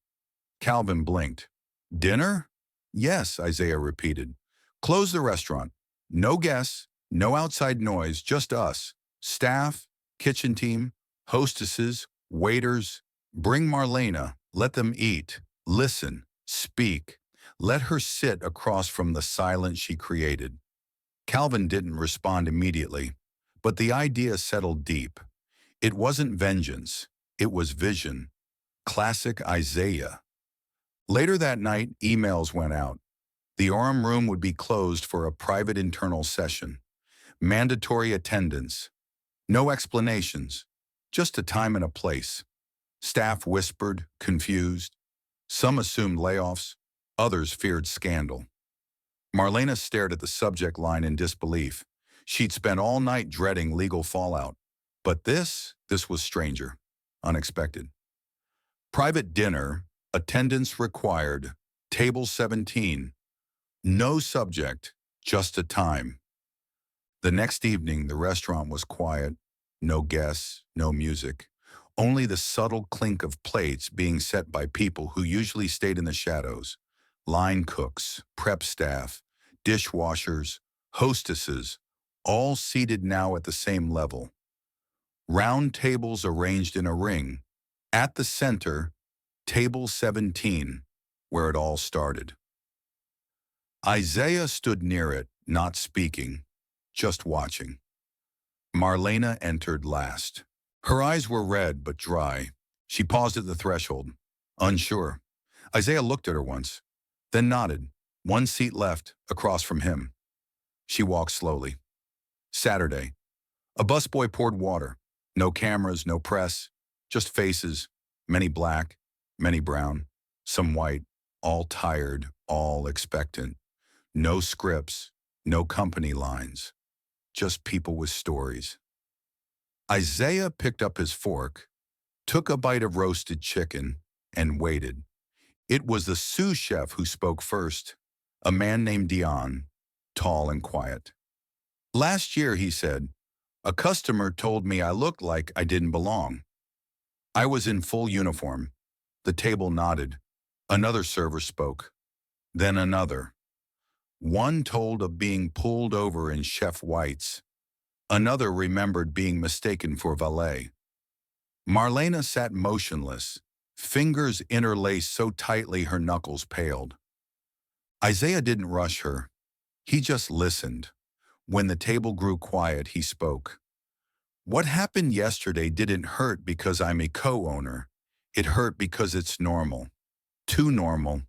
Calvin blinked. Dinner? Yes, Isaiah repeated. Close the restaurant. No guests, no outside noise, just us. Staff, kitchen team, hostesses, waiters. Bring Marlena. Let them eat. Listen. Speak. Let her sit across from the silence she created. Calvin didn't respond immediately, but the idea settled deep. It wasn't vengeance. It was vision. Classic Isaiah. Later that night, emails went out. The Orem room would be closed for a private internal session. Mandatory attendance. No explanations. Just a time and a place. Staff whispered, confused. Some assumed layoffs. Others feared scandal. Marlena stared at the subject line in disbelief. She'd spent all night dreading legal fallout. But this was stranger. Unexpected. Private dinner, attendance required, table 17. No subject, just a time. The next evening, the restaurant was quiet. No guests, no music. Only the subtle clink of plates being set by people who usually stayed in the shadows. Line cooks, prep staff, dishwashers, hostesses, all seated now at the same level. Round tables arranged in a ring. At the center, table 17, where it all started. Isaiah stood near it, not speaking, just watching. Marlena entered last. Her eyes were red but dry. She paused at the threshold, unsure. Isaiah looked at her once, then nodded. One seat left, across from him. She walked slowly. Saturday. A busboy poured water. No cameras, no press, just faces, many black, many brown, some white, all tired, all expectant. No scripts, no company lines, just people with stories. Isaiah picked up his fork, took a bite of roasted chicken, and waited. It was the sous chef who spoke first, a man named Dion, tall and quiet. Last year, he said, a customer told me I looked like I didn't belong. I was in full uniform. The table nodded. Another server spoke. Then another. One told of being pulled over in Chef White's. Another remembered being mistaken for valet. Marlena sat motionless, fingers interlaced so tightly her knuckles paled. Isaiah didn't rush her. He just listened. When the table grew quiet, he spoke. What happened yesterday didn't hurt because I'm a co-owner. It hurt because it's normal. Too normal.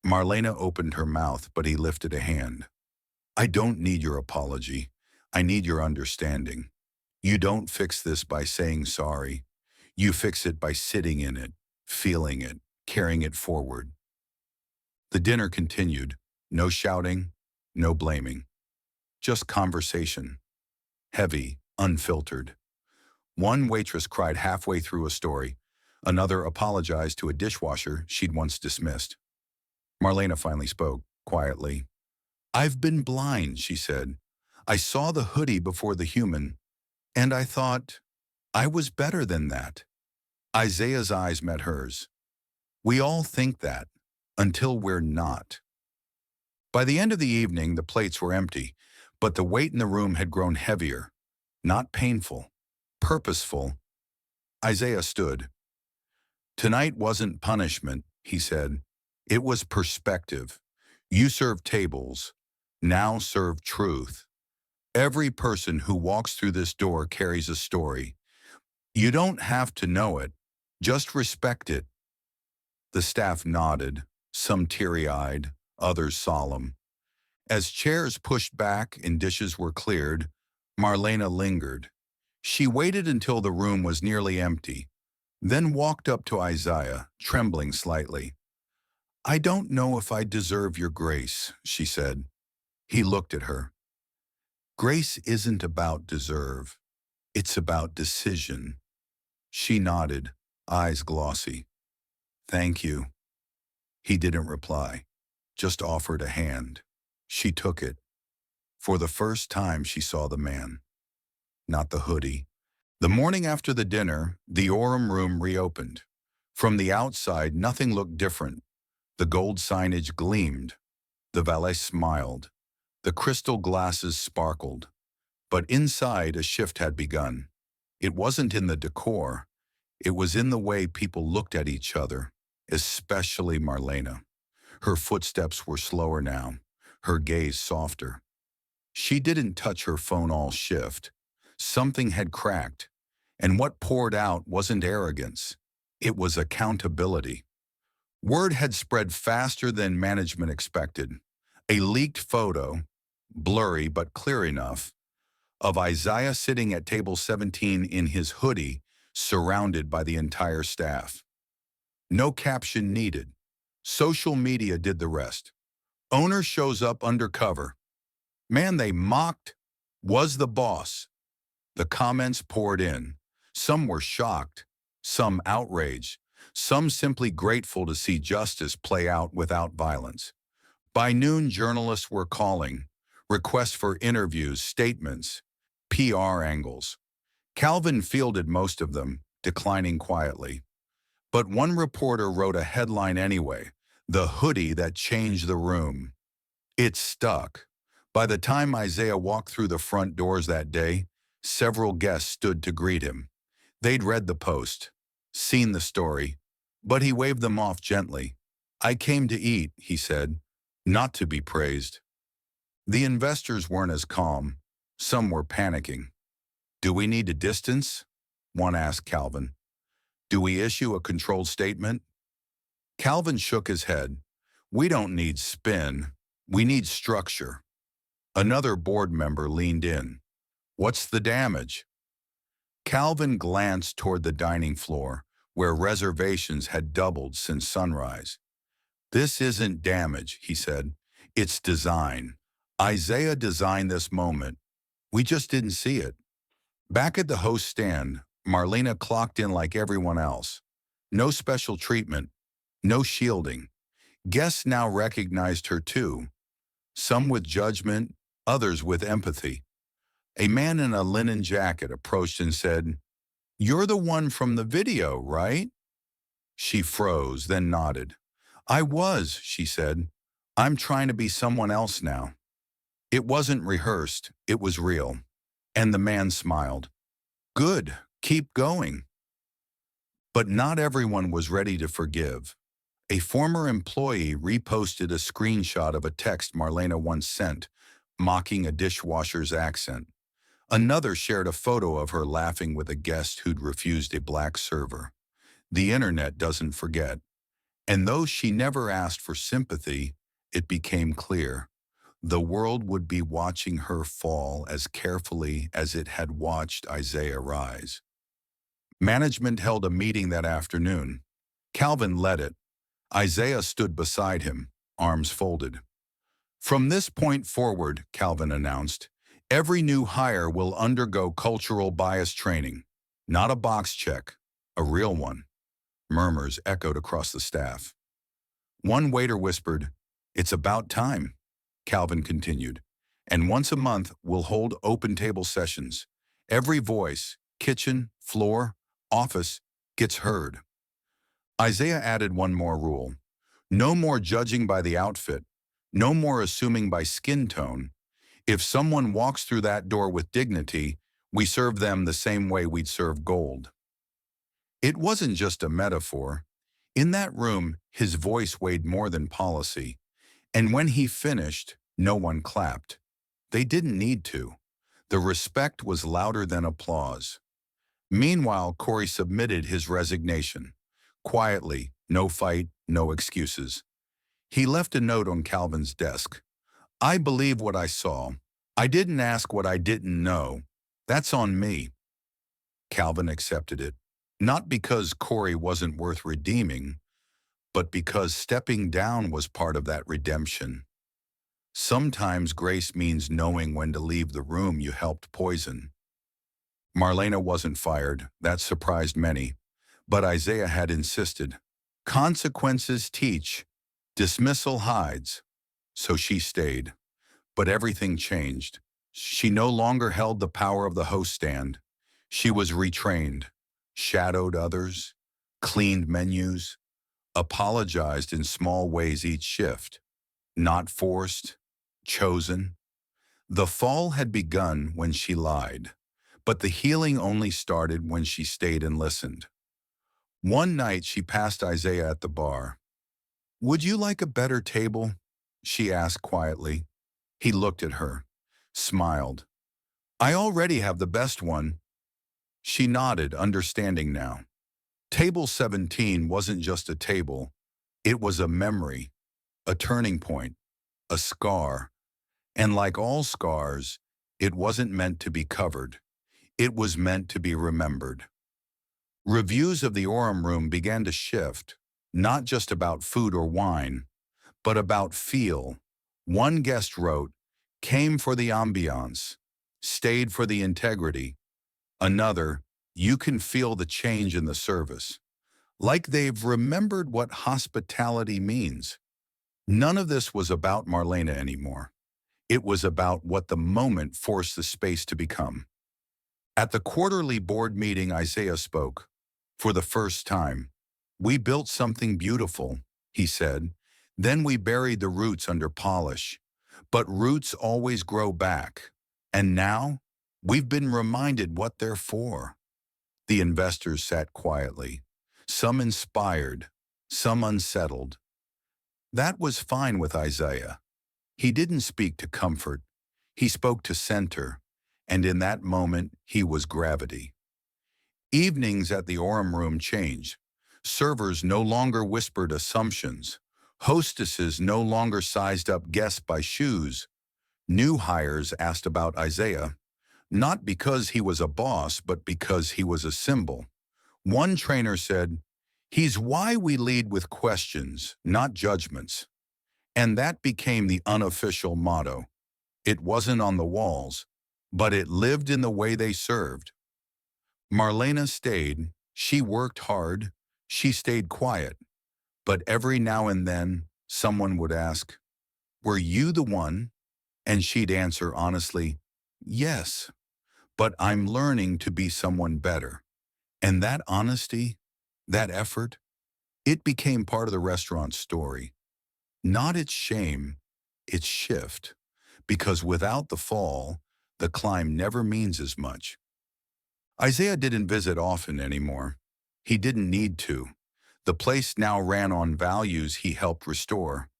Marlena opened her mouth, but he lifted a hand. I don't need your apology. I need your understanding. You don't fix this by saying sorry. You fix it by sitting in it, feeling it, carrying it forward. The dinner continued. No shouting, no blaming. Just conversation. Heavy, unfiltered. One waitress cried halfway through a story. Another apologized to a dishwasher she'd once dismissed. Marlena finally spoke, quietly. I've been blind, she said. I saw the hoodie before the human, and I thought I was better than that. Isaiah's eyes met hers. We all think that, until we're not. By the end of the evening, the plates were empty, but the weight in the room had grown heavier, not painful, purposeful. Isaiah stood. Tonight wasn't punishment, he said. It was perspective. You serve tables. Now serve truth. Every person who walks through this door carries a story. You don't have to know it. Just respect it. The staff nodded, some teary-eyed, others solemn. As chairs pushed back and dishes were cleared, Marlena lingered. She waited until the room was nearly empty, then walked up to Isaiah, trembling slightly. I don't know if I deserve your grace, she said. He looked at her. Grace isn't about deserve. It's about decision. She nodded, eyes glossy. Thank you. He didn't reply, just offered a hand. She took it. For the first time she saw the man, not the hoodie. The morning after the dinner, the Orem room reopened. From the outside, nothing looked different. The gold signage gleamed. The valet smiled. The crystal glasses sparkled. But inside, a shift had begun. It wasn't in the decor. It was in the way people looked at each other, especially Marlena. Her footsteps were slower now, her gaze softer. She didn't touch her phone all shift. Something had cracked, and what poured out wasn't arrogance. It was accountability. Word had spread faster than management expected. A leaked photo, blurry but clear enough, of Isaiah sitting at table 17 in his hoodie, surrounded by the entire staff. No caption needed. Social media did the rest. Owner shows up undercover. Man they mocked was the boss. The comments poured in. Some were shocked, some outraged, some simply grateful to see justice play out without violence. By noon, journalists were calling, requests for interviews, statements, PR angles. Calvin fielded most of them, declining quietly. But one reporter wrote a headline anyway, "The Hoodie That Changed the Room." It stuck. By the time Isaiah walked through the front doors that day, several guests stood to greet him. They'd read the post, seen the story, but he waved them off gently. "I came to eat," he said, "not to be praised." The investors weren't as calm. Some were panicking. "Do we need to distance?" one asked Calvin. "Do we issue a controlled statement?" Calvin shook his head. "We don't need spin. We need structure." Another board member leaned in. "What's the damage?" Calvin glanced toward the dining floor, where reservations had doubled since sunrise. "This isn't damage," he said. "It's design. Isaiah designed this moment. We just didn't see it." Back at the host stand, Marlena clocked in like everyone else. No special treatment, no shielding. Guests now recognized her too, some with judgment, others with empathy. A man in a linen jacket approached and said, "You're the one from the video, right?" She froze, then nodded. "I was," she said. "I'm trying to be someone else now." It wasn't rehearsed, it was real. And the man smiled. "Good, keep going." But not everyone was ready to forgive. A former employee reposted a screenshot of a text Marlena once sent, mocking a dishwasher's accent. Another shared a photo of her laughing with a guest who'd refused a black server. The internet doesn't forget. And though she never asked for sympathy, it became clear. The world would be watching her fall as carefully as it had watched Isaiah rise. Management held a meeting that afternoon. Calvin led it. Isaiah stood beside him, arms folded. "From this point forward," Calvin announced, "every new hire will undergo cultural bias training. Not a box check, a real one." Murmurs echoed across the staff. One waiter whispered, "It's about time." Calvin continued, "And once a month, we'll hold open table sessions. Every voice, kitchen, floor, office, gets heard." Isaiah added one more rule. No more judging by the outfit. No more assuming by skin tone. If someone walks through that door with dignity, we serve them the same way we'd serve gold. It wasn't just a metaphor. In that room, his voice weighed more than policy. And when he finished, no one clapped. They didn't need to. The respect was louder than applause. Meanwhile, Corey submitted his resignation. Quietly, no fight, no excuses. He left a note on Calvin's desk. "I believe what I saw. I didn't ask what I didn't know. That's on me." Calvin accepted it, not because Corey wasn't worth redeeming, but because stepping down was part of that redemption. Sometimes grace means knowing when to leave the room you helped poison. Marlena wasn't fired. That surprised many. But Isaiah had insisted. Consequences teach. Dismissal hides. So she stayed. But everything changed. She no longer held the power of the host stand. She was retrained, shadowed others, cleaned menus, apologized in small ways each shift. Not forced, chosen. The fall had begun when she lied, but the healing only started when she stayed and listened. One night she passed Isaiah at the bar. "Would you like a better table?" she asked quietly. He looked at her, smiled. "I already have the best one." She nodded, understanding now. Table 17 wasn't just a table. It was a memory, a turning point, a scar. And like all scars, it wasn't meant to be covered. It was meant to be remembered. Reviews of the Orem Room began to shift, not just about food or wine, but about feel. One guest wrote, "Came for the ambiance, stayed for the integrity." Another, "You can feel the change in the service." Like they've remembered what hospitality means. None of this was about Marlena anymore. It was about what the moment forced the space to become. At the quarterly board meeting, Isaiah spoke. For the first time, "We built something beautiful," he said. "Then we buried the roots under polish. But roots always grow back. And now, we've been reminded what they're for." The investors sat quietly, some inspired, some unsettled. That was fine with Isaiah. He didn't speak to comfort. He spoke to center, and in that moment, he was gravity. Evenings at the Orem Room changed. Servers no longer whispered assumptions. Hostesses no longer sized up guests by shoes. New hires asked about Isaiah, not because he was a boss, but because he was a symbol. One trainer said, "He's why we lead with questions, not judgments." And that became the unofficial motto. It wasn't on the walls, but it lived in the way they served. Marlena stayed. She worked hard. She stayed quiet. But every now and then, someone would ask, "Were you the one?" And she'd answer honestly, "Yes, but I'm learning to be someone better." And that honesty, that effort, it became part of the restaurant's story. Not its shame, its shift. Because without the fall, the climb never means as much. Isaiah didn't visit often anymore. He didn't need to. The place now ran on values he helped restore.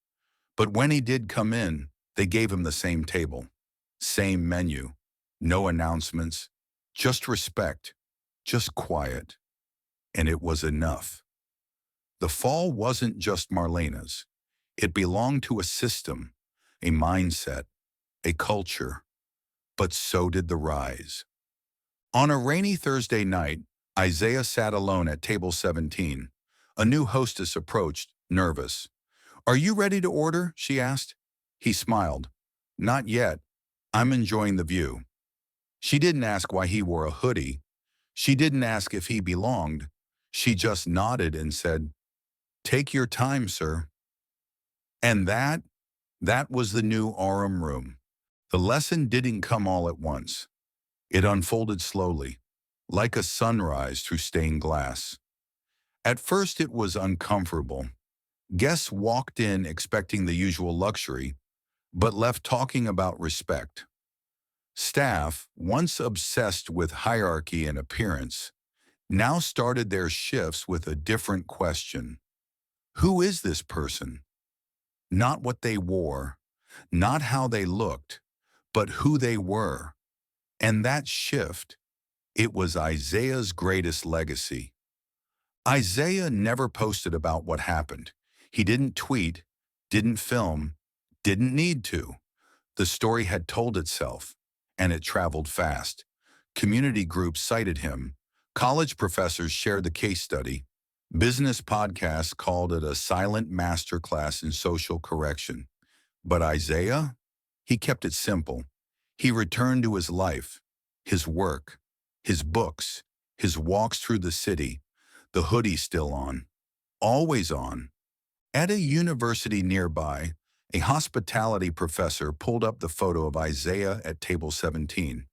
But when he did come in, they gave him the same table, same menu, no announcements, just respect, just quiet. And it was enough. The fall wasn't just Marlena's. It belonged to a system, a mindset, a culture. But so did the rise. On a rainy Thursday night, Isaiah sat alone at table 17. A new hostess approached, nervous. "Are you ready to order?" she asked. He smiled. "Not yet. I'm enjoying the view." She didn't ask why he wore a hoodie. She didn't ask if he belonged. She just nodded and said, "Take your time, sir." And that was the new Orem Room. The lesson didn't come all at once. It unfolded slowly, like a sunrise through stained glass. At first it was uncomfortable. Guests walked in expecting the usual luxury, but left talking about respect. Staff, once obsessed with hierarchy and appearance, now started their shifts with a different question. Who is this person? Not what they wore, not how they looked, but who they were. And that shift, it was Isaiah's greatest legacy. Isaiah never posted about what happened. He didn't tweet, didn't film, didn't need to. The story had told itself, and it traveled fast. Community groups cited him. College professors shared the case study. Business podcasts called it a silent masterclass in social correction. But Isaiah? He kept it simple. He returned to his life, his work, His books, his walks through the city, the hoodie still on, always on. At a university nearby, a hospitality professor pulled up the photo of Isaiah at table 17.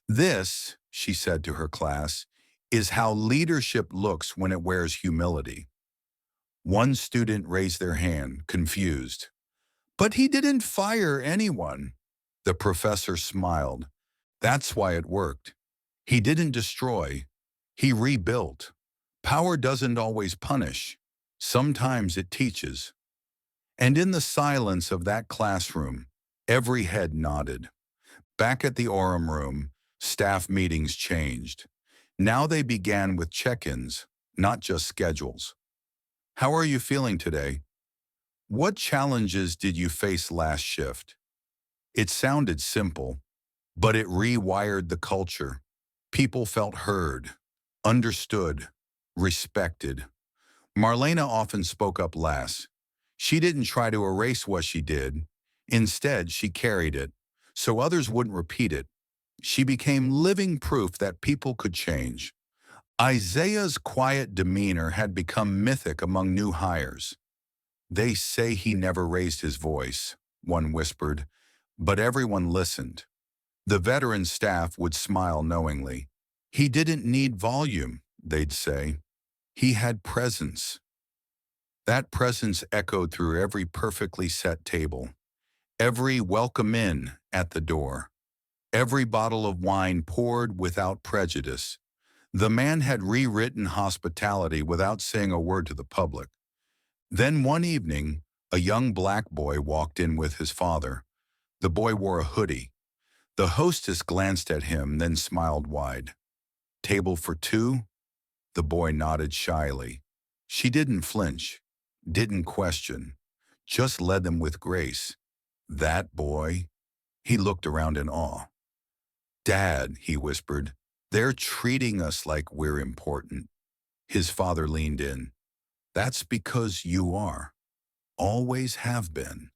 This, she said to her class, is how leadership looks when it wears humility. One student raised their hand, confused. But he didn't fire anyone. The professor smiled. That's why it worked. He didn't destroy. He rebuilt. Power doesn't always punish. Sometimes it teaches. And in the silence of that classroom, every head nodded. Back at the Orem room, staff meetings changed. Now they began with check-ins, not just schedules. How are you feeling today? What challenges did you face last shift? It sounded simple, but it rewired the culture. People felt heard, understood, respected. Marlena often spoke up last. She didn't try to erase what she did. Instead, she carried it, so others wouldn't repeat it. She became living proof that people could change. Isaiah's quiet demeanor had become mythic among new hires. They say he never raised his voice, one whispered, but everyone listened. The veteran staff would smile knowingly. He didn't need volume, they'd say. He had presence. That presence echoed through every perfectly set table, every welcome in at the door, every bottle of wine poured without prejudice. The man had rewritten hospitality without saying a word to the public. Then one evening, a young black boy walked in with his father. The boy wore a hoodie. The hostess glanced at him, then smiled wide. Table for two? The boy nodded shyly. She didn't flinch, didn't question, just led them with grace. That boy? He looked around in awe. Dad, he whispered, they're treating us like we're important. His father leaned in. That's because you are. Always have been.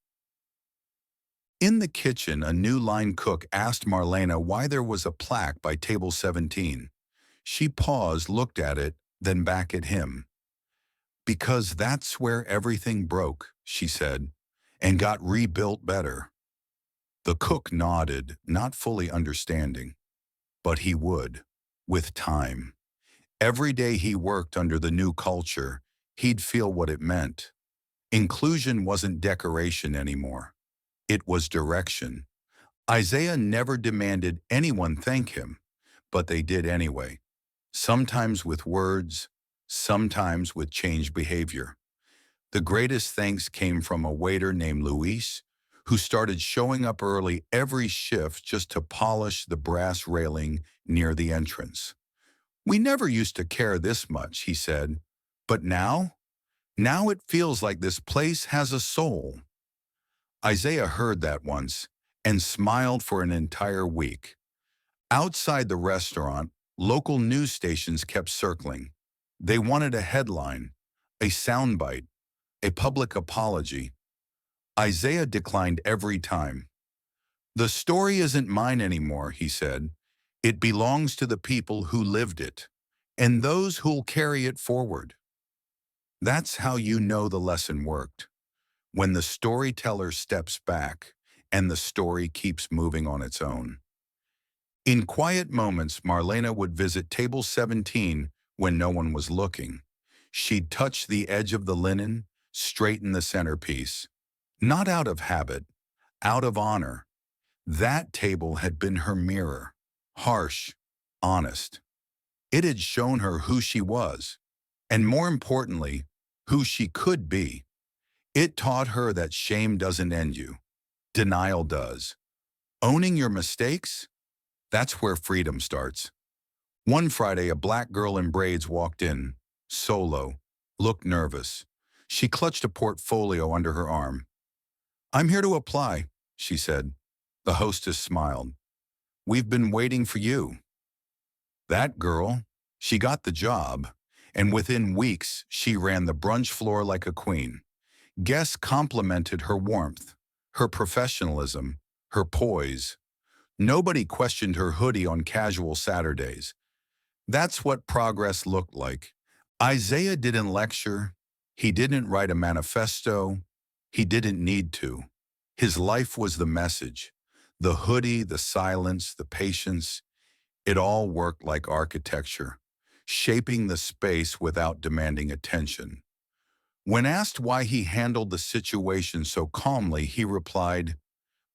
In the kitchen, a new line cook asked Marlena why there was a plaque by table 17. She paused, looked at it, then back at him. Because that's where everything broke, she said, and got rebuilt better. The cook nodded, not fully understanding. But he would, with time. Every day he worked under the new culture, he'd feel what it meant. Inclusion wasn't decoration anymore. It was direction. Isaiah never demanded anyone thank him, but they did anyway. Sometimes with words, sometimes with changed behavior. The greatest thanks came from a waiter named Luis, who started showing up early every shift just to polish the brass railing near the entrance. We never used to care this much, he said, but now it feels like this place has a soul. Isaiah heard that once and smiled for an entire week. Outside the restaurant, local news stations kept circling. They wanted a headline, a soundbite, a public apology. Isaiah declined every time. The story isn't mine anymore, he said. It belongs to the people who lived it, and those who'll carry it forward. That's how you know the lesson worked. When the storyteller steps back and the story keeps moving on its own. In quiet moments, Marlena would visit table 17 when no one was looking. She'd touch the edge of the linen, straighten the centerpiece. Not out of habit, out of honor. That table had been her mirror, harsh, honest. It had shown her who she was, and more importantly, who she could be. It taught her that shame doesn't end you. Denial does. Owning your mistakes? That's where freedom starts. One Friday, a black girl in braids walked in, solo, looked nervous. She clutched a portfolio under her arm. I'm here to apply, she said. The hostess smiled. We've been waiting for you. That girl, she got the job, and within weeks, she ran the brunch floor like a queen. Guests complimented her warmth, her professionalism, her poise. Nobody questioned her hoodie on casual Saturdays. That's what progress looked like. Isaiah didn't lecture. He didn't write a manifesto. He didn't need to. His life was the message. The hoodie, the silence, the patience, it all worked like architecture, shaping the space without demanding attention. When asked why he handled the situation so calmly, he replied,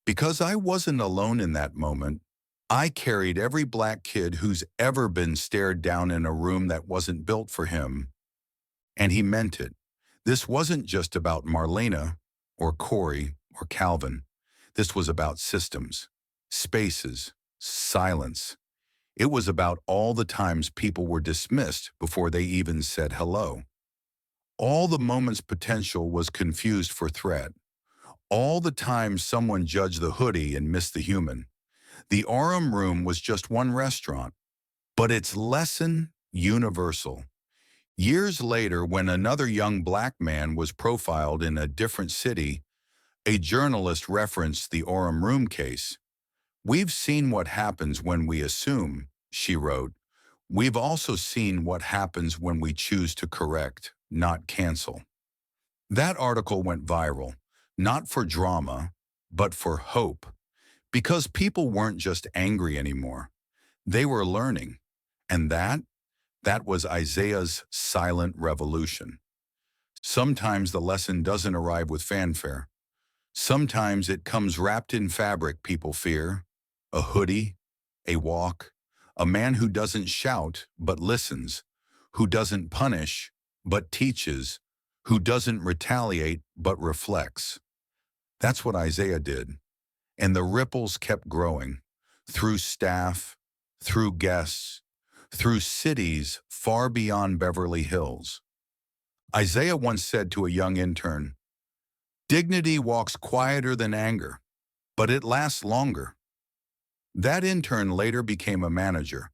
"Because I wasn't alone in that moment. I carried every black kid who's ever been stared down in a room that wasn't built for him." And he meant it. This wasn't just about Marlena or Corey or Calvin. This was about systems, spaces, silence. It was about all the times people were dismissed before they even said hello. All the moments potential was confused for threat. All the times someone judged the hoodie and missed the human. The Orem Room was just one restaurant, but its lesson universal. Years later, when another young black man was profiled in a different city, a journalist referenced the Orem Room case. "We've seen what happens when we assume," she wrote. "We've also seen what happens when we choose to correct, not cancel." That article went viral, not for drama, but for hope, because people weren't just angry anymore. They were learning. And that was Isaiah's silent revolution. Sometimes the lesson doesn't arrive with fanfare. Sometimes it comes wrapped in fabric people fear, a hoodie, a walk, a man who doesn't shout but listens, who doesn't punish but teaches, who doesn't retaliate but reflects. That's what Isaiah did. And the ripples kept growing through staff, through guests, through cities far beyond Beverly Hills. Isaiah once said to a young intern, "Dignity walks quieter than anger, but it lasts longer." That intern later became a manager,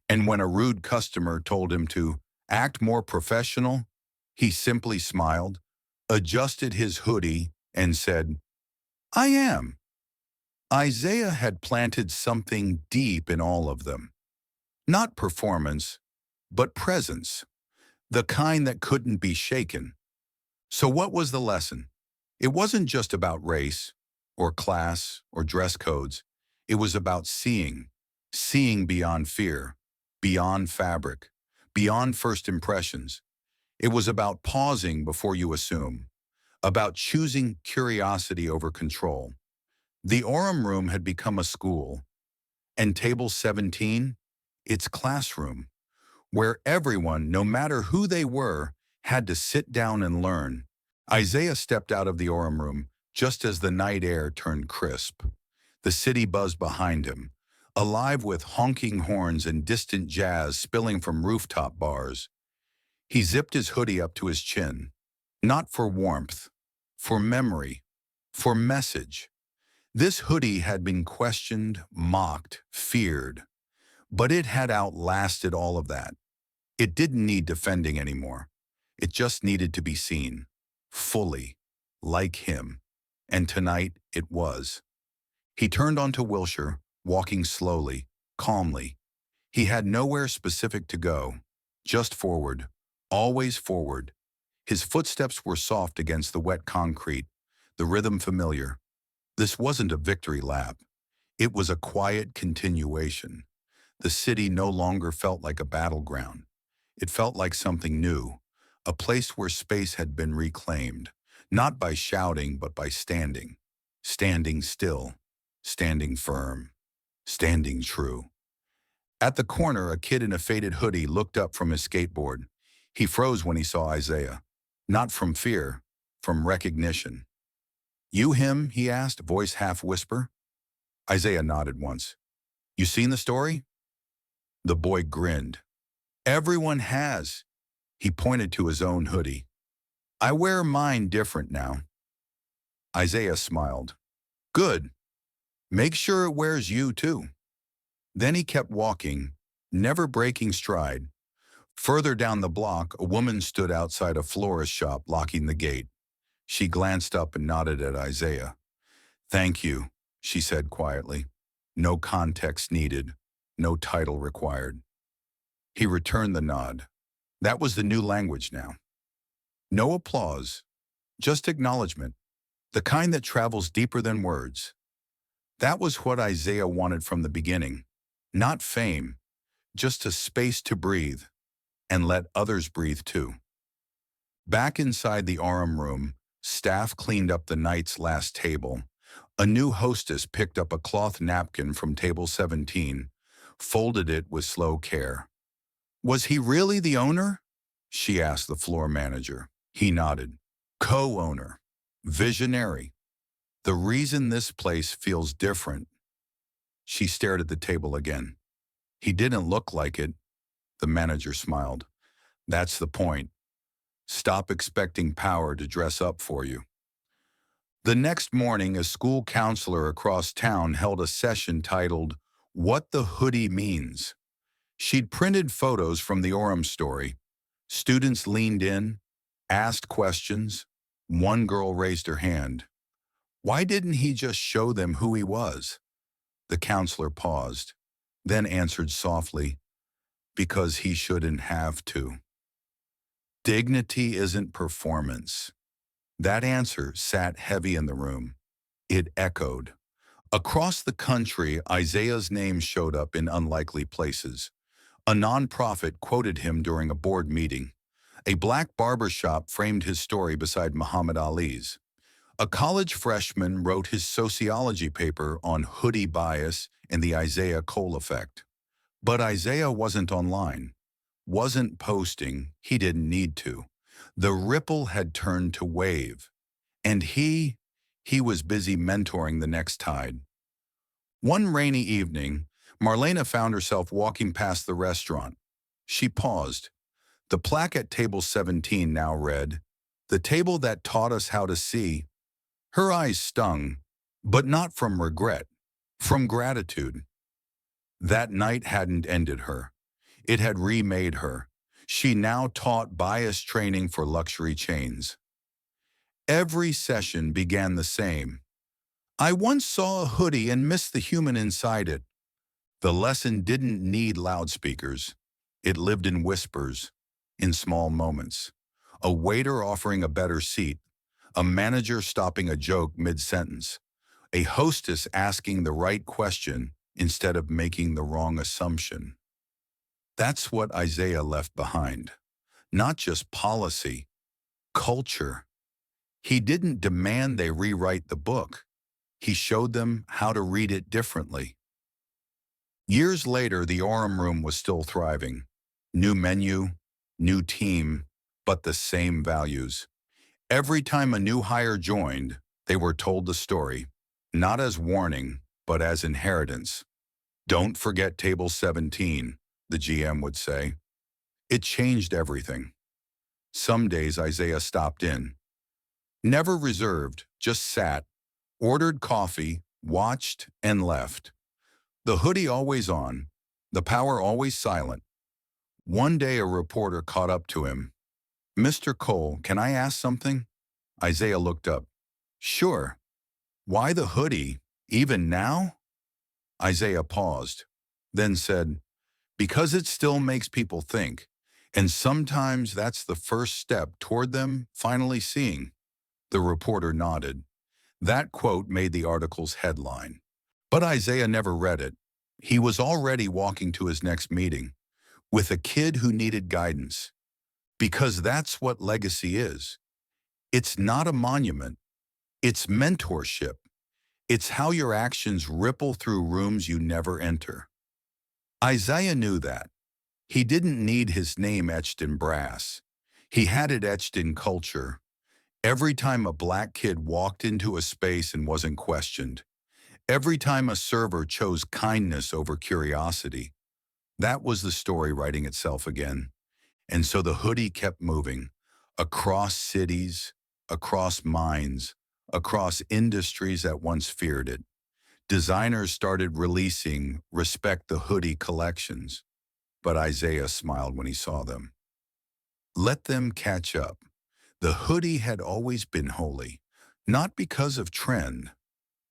and when a rude customer told him to act more professional, he simply smiled, adjusted his hoodie, and said, "I am." Isaiah had planted something deep in all of them. Not performance, but presence, the kind that couldn't be shaken. So what was the lesson? It wasn't just about race, or class, or dress codes. It was about seeing beyond fear, beyond fabric, beyond first impressions. It was about pausing before you assume, about choosing curiosity over control. The Orem Room had become a school, and Table 17, its classroom, where everyone, no matter who they were, had to sit down and learn. Isaiah stepped out of the Orem Room just as the night air turned crisp. The city buzzed behind him, alive with honking horns and distant jazz spilling from rooftop bars. He zipped his hoodie up to his chin, not for warmth, for memory, for message. This hoodie had been questioned, mocked, feared, but it had outlasted all of that. It didn't need defending anymore. It just needed to be seen, fully, like him. And tonight it was. He turned onto Wilshire, walking slowly, calmly. He had nowhere specific to go, just forward, always forward. His footsteps were soft against the wet concrete, the rhythm familiar. This wasn't a victory lap. It was a quiet continuation. The city no longer felt like a battleground. It felt like something new, a place where space had been reclaimed, not by shouting but by standing. Standing still, standing firm, standing true. At the corner, a kid in a faded hoodie looked up from his skateboard. He froze when he saw Isaiah. Not from fear, from recognition. "You him?" he asked, voice half whisper. Isaiah nodded once. "You seen the story?" The boy grinned. "Everyone has." He pointed to his own hoodie. "I wear mine different now." Isaiah smiled. "Good. Make sure it wears you too." Then he kept walking, never breaking stride. Further down the block, a woman stood outside a florist shop, locking the gate. She glanced up and nodded at Isaiah. "Thank you," she said quietly. "No context needed, no title required." He returned the nod. That was the new language now. No applause, just acknowledgement, the kind that travels deeper than words. That was what Isaiah wanted from the beginning. Not fame, just a space to breathe, and let others breathe too. Back inside the Aram room, staff cleaned up the night's last table. A new hostess picked up a cloth napkin from table 17, folded it with slow care. Was he really the owner? She asked the floor manager. He nodded. Co-owner. Visionary. The reason this place feels different. She stared at the table again. He didn't look like it. The manager smiled. That's the point. Stop expecting power to dress up for you. The next morning, a school counselor across town held a session titled, What the Hoodie Means. She'd printed photos from the Orem story. Students leaned in, asked questions. One girl raised her hand. Why didn't he just show them who he was? The counselor paused, then answered softly, because he shouldn't have to. Dignity isn't performance. That answer sat heavy in the room. It echoed. Across the country, Isaiah's name showed up in unlikely places. A nonprofit quoted him during a board meeting. A black barbershop framed his story beside Muhammad Ali's. A college freshman wrote his sociology paper on hoodie bias and the Isaiah Cole effect. But Isaiah wasn't online, wasn't posting, he didn't need to. The ripple had turned to wave, and he was busy mentoring the next tide. One rainy evening, Marlena found herself walking past the restaurant. She paused. The plaque at table 17 now read, "The table that taught us how to see." Her eyes stung, but not from regret, from gratitude. That night hadn't ended her. It had remade her. She now taught bias training for luxury chains. Every session began the same. I once saw a hoodie and missed the human inside it. The lesson didn't need loudspeakers. It lived in whispers, in small moments. A waiter offering a better seat, a manager stopping a joke mid-sentence, a hostess asking the right question instead of making the wrong assumption. That's what Isaiah left behind. Not just policy, culture. He didn't demand they rewrite the book. He showed them how to read it differently. Years later, the Orem room was still thriving. New menu, new team, but the same values. Every time a new hire joined, they were told the story, not as warning, but as inheritance. Don't forget table 17, the GM would say. It changed everything. Some days Isaiah stopped in. Never reserved, just sat, ordered coffee, watched, and left. The hoodie always on, the power always silent. One day a reporter caught up to him. Mr. Cole, can I ask something? Isaiah looked up. Sure. Why the hoodie, even now? Isaiah paused, then said, because it still makes people think, and sometimes that's the first step toward them finally seeing. The reporter nodded. That quote made the article's headline. But Isaiah never read it. He was already walking to his next meeting with a kid who needed guidance. Because that's what legacy is. It's not a monument. It's mentorship. It's how your actions ripple through rooms you never enter. Isaiah knew that. He didn't need his name etched in brass. He had it etched in culture. Every time a black kid walked into a space and wasn't questioned, every time a server chose kindness over curiosity, that was the story writing itself again. And so the hoodie kept moving, across cities, across minds, across industries that once feared it. Designers started releasing Respect the Hoodie collections, but Isaiah smiled when he saw them. Let them catch up. The hoodie had always been holy, not because of trend,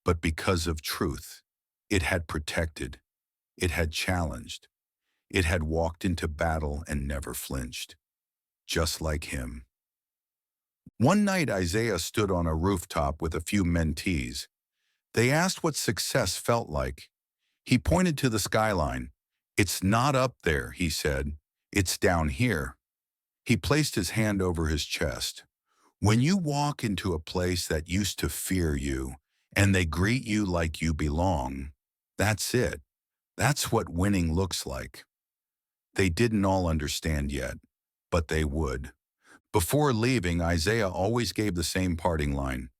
but because of truth. It had protected. It had challenged. It had walked into battle and never flinched, just like him. One night, Isaiah stood on a rooftop with a few mentees. They asked what success felt like. He pointed to the skyline. "It's not up there," he said. "It's down here." He placed his hand over his chest. When you walk into a place that used to fear you, and they greet you like you belong, that's it. That's what winning looks like. They didn't all understand yet, but they would. Before leaving, Isaiah always gave the same parting line: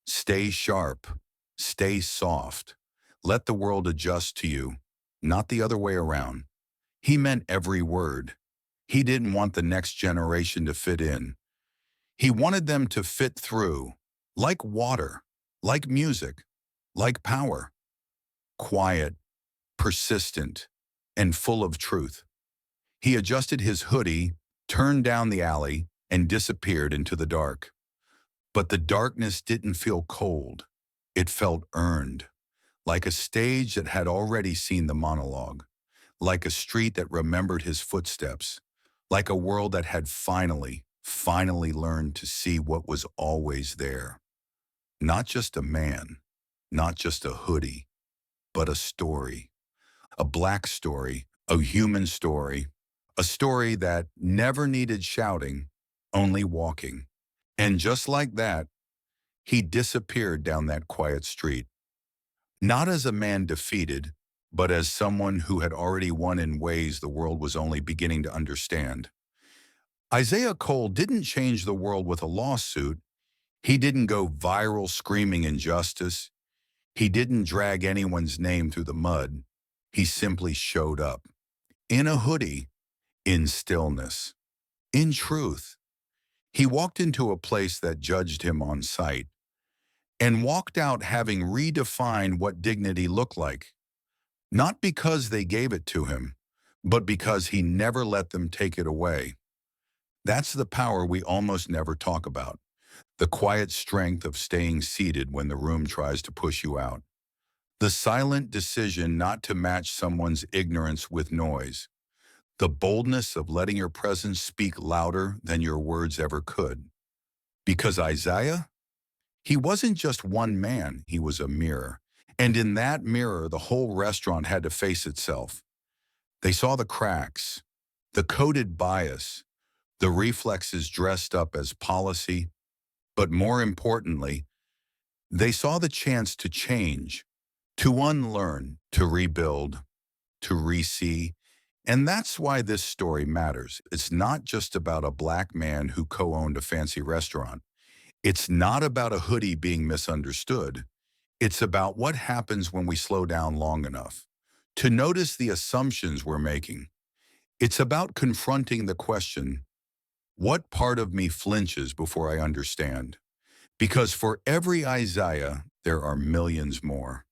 stay sharp, stay soft. Let the world adjust to you, not the other way around. He meant every word. He didn't want the next generation to fit in. He wanted them to fit through, like water, like music, like power, quiet, persistent, and full of truth. He adjusted his hoodie, turned down the alley, and disappeared into the dark. But the darkness didn't feel cold. It felt earned, like a stage that had already seen the monologue, like a street that remembered his footsteps, like a world that had finally learned to see what was always there. Not just a man, not just a hoodie, but a story. A black story, a human story, a story that never needed shouting, only walking. And just like that, he disappeared down that quiet street. Not as a man defeated, but as someone who had already won in ways the world was only beginning to understand. Isaiah Cole didn't change the world with a lawsuit. He didn't go viral screaming injustice. He didn't drag anyone's name through the mud. He simply showed up. In a hoodie, in stillness, in truth. He walked into a place that judged him on sight, and walked out having redefined what dignity looked like. Not because they gave it to him, but because he never let them take it away. That's the power we almost never talk about. The quiet strength of staying seated when the room tries to push you out. The silent decision not to match someone's ignorance with noise. The boldness of letting your presence speak louder than your words ever could. Because Isaiah, he wasn't just one man, he was a mirror. And in that mirror, the whole restaurant had to face itself. They saw the cracks, the coded bias, the reflexes dressed up as policy, but more importantly, they saw the chance to change, to unlearn, to rebuild, to re-see. And that's why this story matters. It's not just about a black man who co-owned a fancy restaurant. It's not about a hoodie being misunderstood. It's about what happens when we slow down long enough to notice the assumptions we're making. It's about confronting the question, what part of me flinches before I understand? Because for every Isaiah, there are millions more.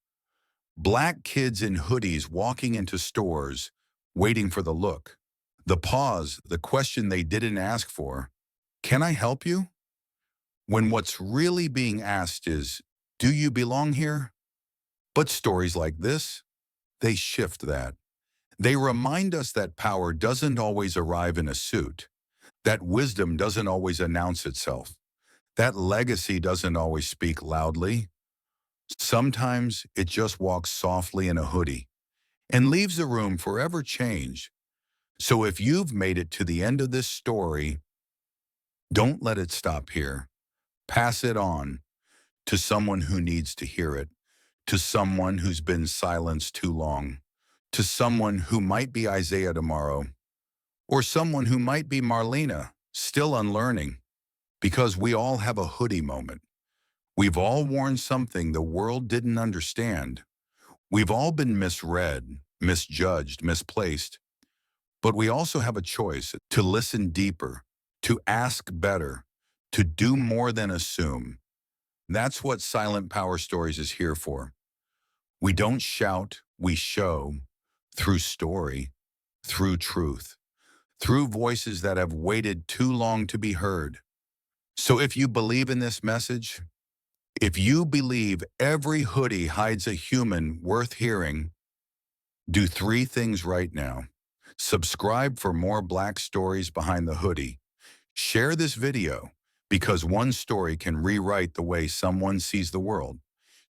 Black kids in hoodies walking into stores, waiting for the look, the pause, the question they didn't ask for. Can I help you? When what's really being asked is, do you belong here? But stories like this, they shift that. They remind us that power doesn't always arrive in a suit, that wisdom doesn't always announce itself, that legacy doesn't always speak loudly. Sometimes it just walks softly in a hoodie and leaves the room forever changed. So if you've made it to the end of this story, don't let it stop here. Pass it on to someone who needs to hear it, to someone who's been silenced too long, to someone who might be Isaiah tomorrow, or someone who might be Marlena, still unlearning, because we all have a hoodie moment. We've all worn something the world didn't understand. We've all been misread, misjudged, misplaced, but we also have a choice to listen deeper, to ask better, to do more than assume. That's what Silent Power Stories is here for. We don't shout, we show, through story, through truth, through voices that have waited too long to be heard. So if you believe in this message, if you believe every hoodie hides a human worth hearing, do three things right now. Subscribe for more Black stories behind the hoodie. Share this video because one story can rewrite the way someone sees the world.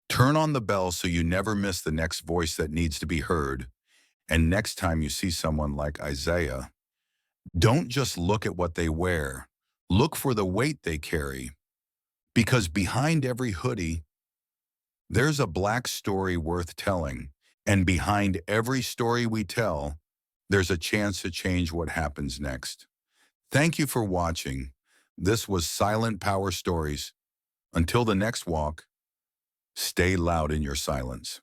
Turn on the bell so you never miss the next voice that needs to be heard. And next time you see someone like Isaiah, don't just look at what they wear. Look for the weight they carry. Because behind every hoodie, there's a Black story worth telling. And behind every story we tell, there's a chance to change what happens next. Thank you for watching. This was Silent Power Stories. Until the next walk, stay loud in your silence.